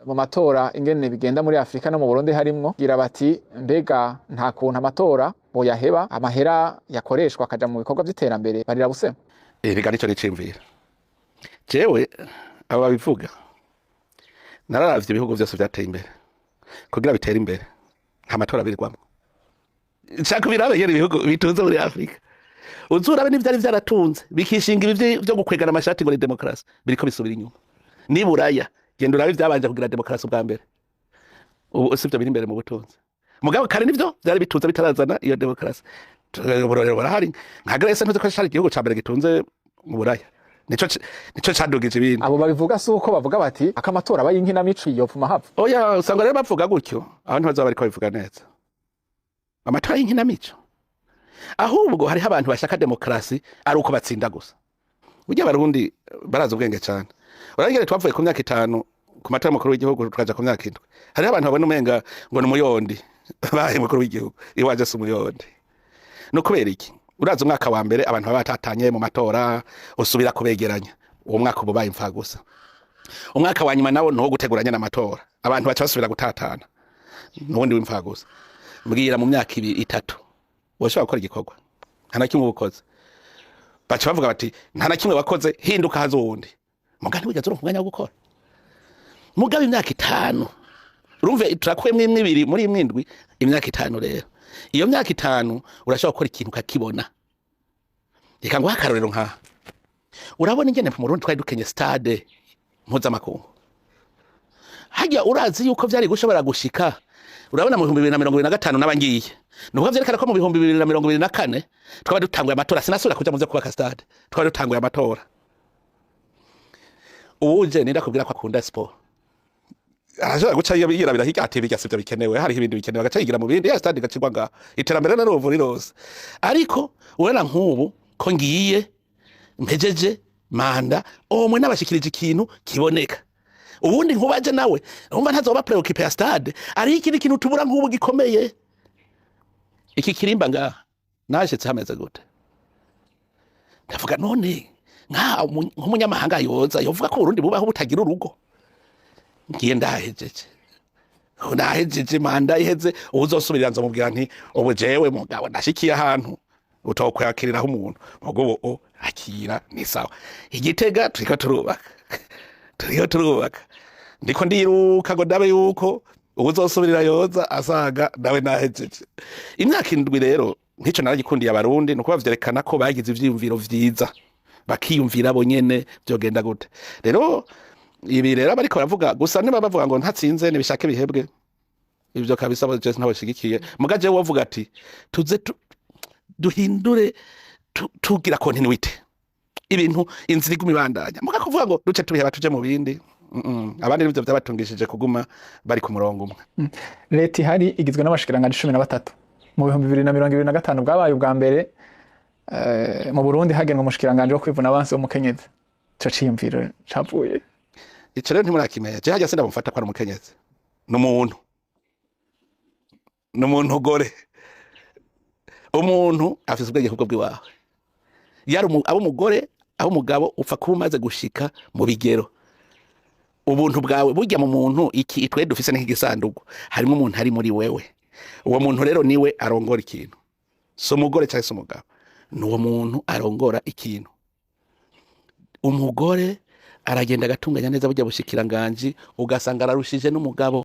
mu matora ingene bigenda muri Afrika no mu Burundi harimwo gira bati mbega nta kuntu amatora boyaheba amahera yakoreshwa akaja mu bikorwa vy'iterambere barira busema. Rega nico nicimvira jewe aba babivuga nararavye ibihugu vyose vyateye imbere kugira bitere imbere nta matora birwamo. Nshaka birabe yeri ibihugu bitunze muri Afrika uzurabe n'ivyari vyaratunze bikishinga ibi vyo gukwegana amashati ngo ni demokrasi biriko bisubira inyuma. Ni Buraya genda urabe vyabanje kugira demokrasi bwa mbere, ubu sivyo biri imbere mu butunzi. Mugabo kare nivyo vyari bitunze bitarazana iyo demokrasi. Uburorero barahari nka Greece ntuzi ko cyari igihugu ca mbere gitunze mu Buraya, nico cadugije ibintu. Abo babivuga suko bavuga bati akamatora abayinkina mico yopfuma hapfa. Oya usanga rero bavuga gutyo aho ntibaza bariko bivuga neza amatora y'inkina mico. Ahubwo hari abantu bashaka demokrasi ari uko batsinda gusa. Burya Abarundi baraza ubwenge cyane. Urangire twavuye ku myaka 5 ku matora makuru w'igihugu tukaja ku myaka 7. Hari abantu babona umenga ngo ni umuyondi bahe mukuru w'igihugu iwaje se umuyondi. No kubera iki uraza umwaka wa mbere abantu batatanye mu matora usubira kubegeranya uwo mwaka ububaye imfa gusa. Umwaka wa nyuma nawo no guteguranya n'amatora abantu baca basubira gutatana n'ubundi w'imfa gusa. Mbwira mu myaka 3 washobora gukora igikorwa nta na kimwe ubukoze baca bavuga bati nta na kimwe wakoze hinduka hazo wundi mugani wigaze urumva umwanya wo gukora. mugabo imyaka 5 urumve turakwemwe imwe ibiri muri imwe indwi imyaka 5 rero iyo myaka 5 urashobora gukora ikintu kakibona reka ngo hakarorero nka urabona ingene mu Burundi twari dukenye stade mpuzamakungu hajya urazi yuko vyari gushobora gushika urabona mu 2025 nabangiye nuko vyerekana ko mu 2024 twaba dutanguye amatora sinasubira kuja muze kubaka stade twaba dutanguye amatora uje ndakubwira ko akunda sport arashobora guca yirabira hirya ati bijya sivyo bikenewe hari ibindi bikenewe agaca yigira mu bindi ya stade gacirwa nga iterambere na rovu rirose ariko urena nk'ubu ko ngiye mpejeje manda omwe nabashikirije ikintu kiboneka ubundi nkubaje nawe umva ntazoba preoccupé ya stade ari ikindi kintu tubura nk'ubu gikomeye iki kirimba nga nashitse hameze gute ndavuga none nk'umunyamahanga yoza yovuga ko Burundi bubaho butagira urugo ngiye ndahejeje manda iheze uzosubirira nzo mubwira nti ubu jewe mugabo ndashikiye ahantu utokwakiriraho umuntu mugo akira ni sawa igitega turiko turubaka ndiko ndiruka ngo ndabe yuko uzosubirira yoza asaga nawe nahejeje imyaka 7 rero nkico naragikundiye abarundi nuko bavyerekana ko bagize ivyiyumviro vyiza bakiyumvira bo nyene byogenda gute rero ibi rero bariko baravuga gusa niba bavuga ngo ntatsinze nibishake bihebwe ivyo kabisa bo Jesse ntabashigikiye mugaje wovuga ati tuze duhindure tugira continuity ibintu inzira igumibandanya muga kuvuga ngo duce tubiheba tuje mu bindi abandi nivyo byabatungishije kuguma bari ku murongo umwe leta ihari igizwe n'abashikiranganje 13 mu 2025 bwabaye ubwa mbere mu Burundi hagenwa umushikiranganje wo kwivuna abansi w'umukenyezi cyo ciyumviro cavuye ico rero ntimurakimenya je hajya sindamufata ko ari umukenyezi n'umuntu gore umuntu afise ubwenge kubwo bwiwawe yari abo umugore abo umugabo upfa kuba umaze gushika mu bigero ubuntu bwawe burya mu muntu iki itwe dufise nk'igisandugu harimo umuntu ari muri wewe uwo muntu rero niwe arongora ikintu so umugore cyangwa se umugabo n'uwo muntu arongora ikintu umugore aragenda agatunganya neza burya bushikiranganje ugasanga ararushije n'umugabo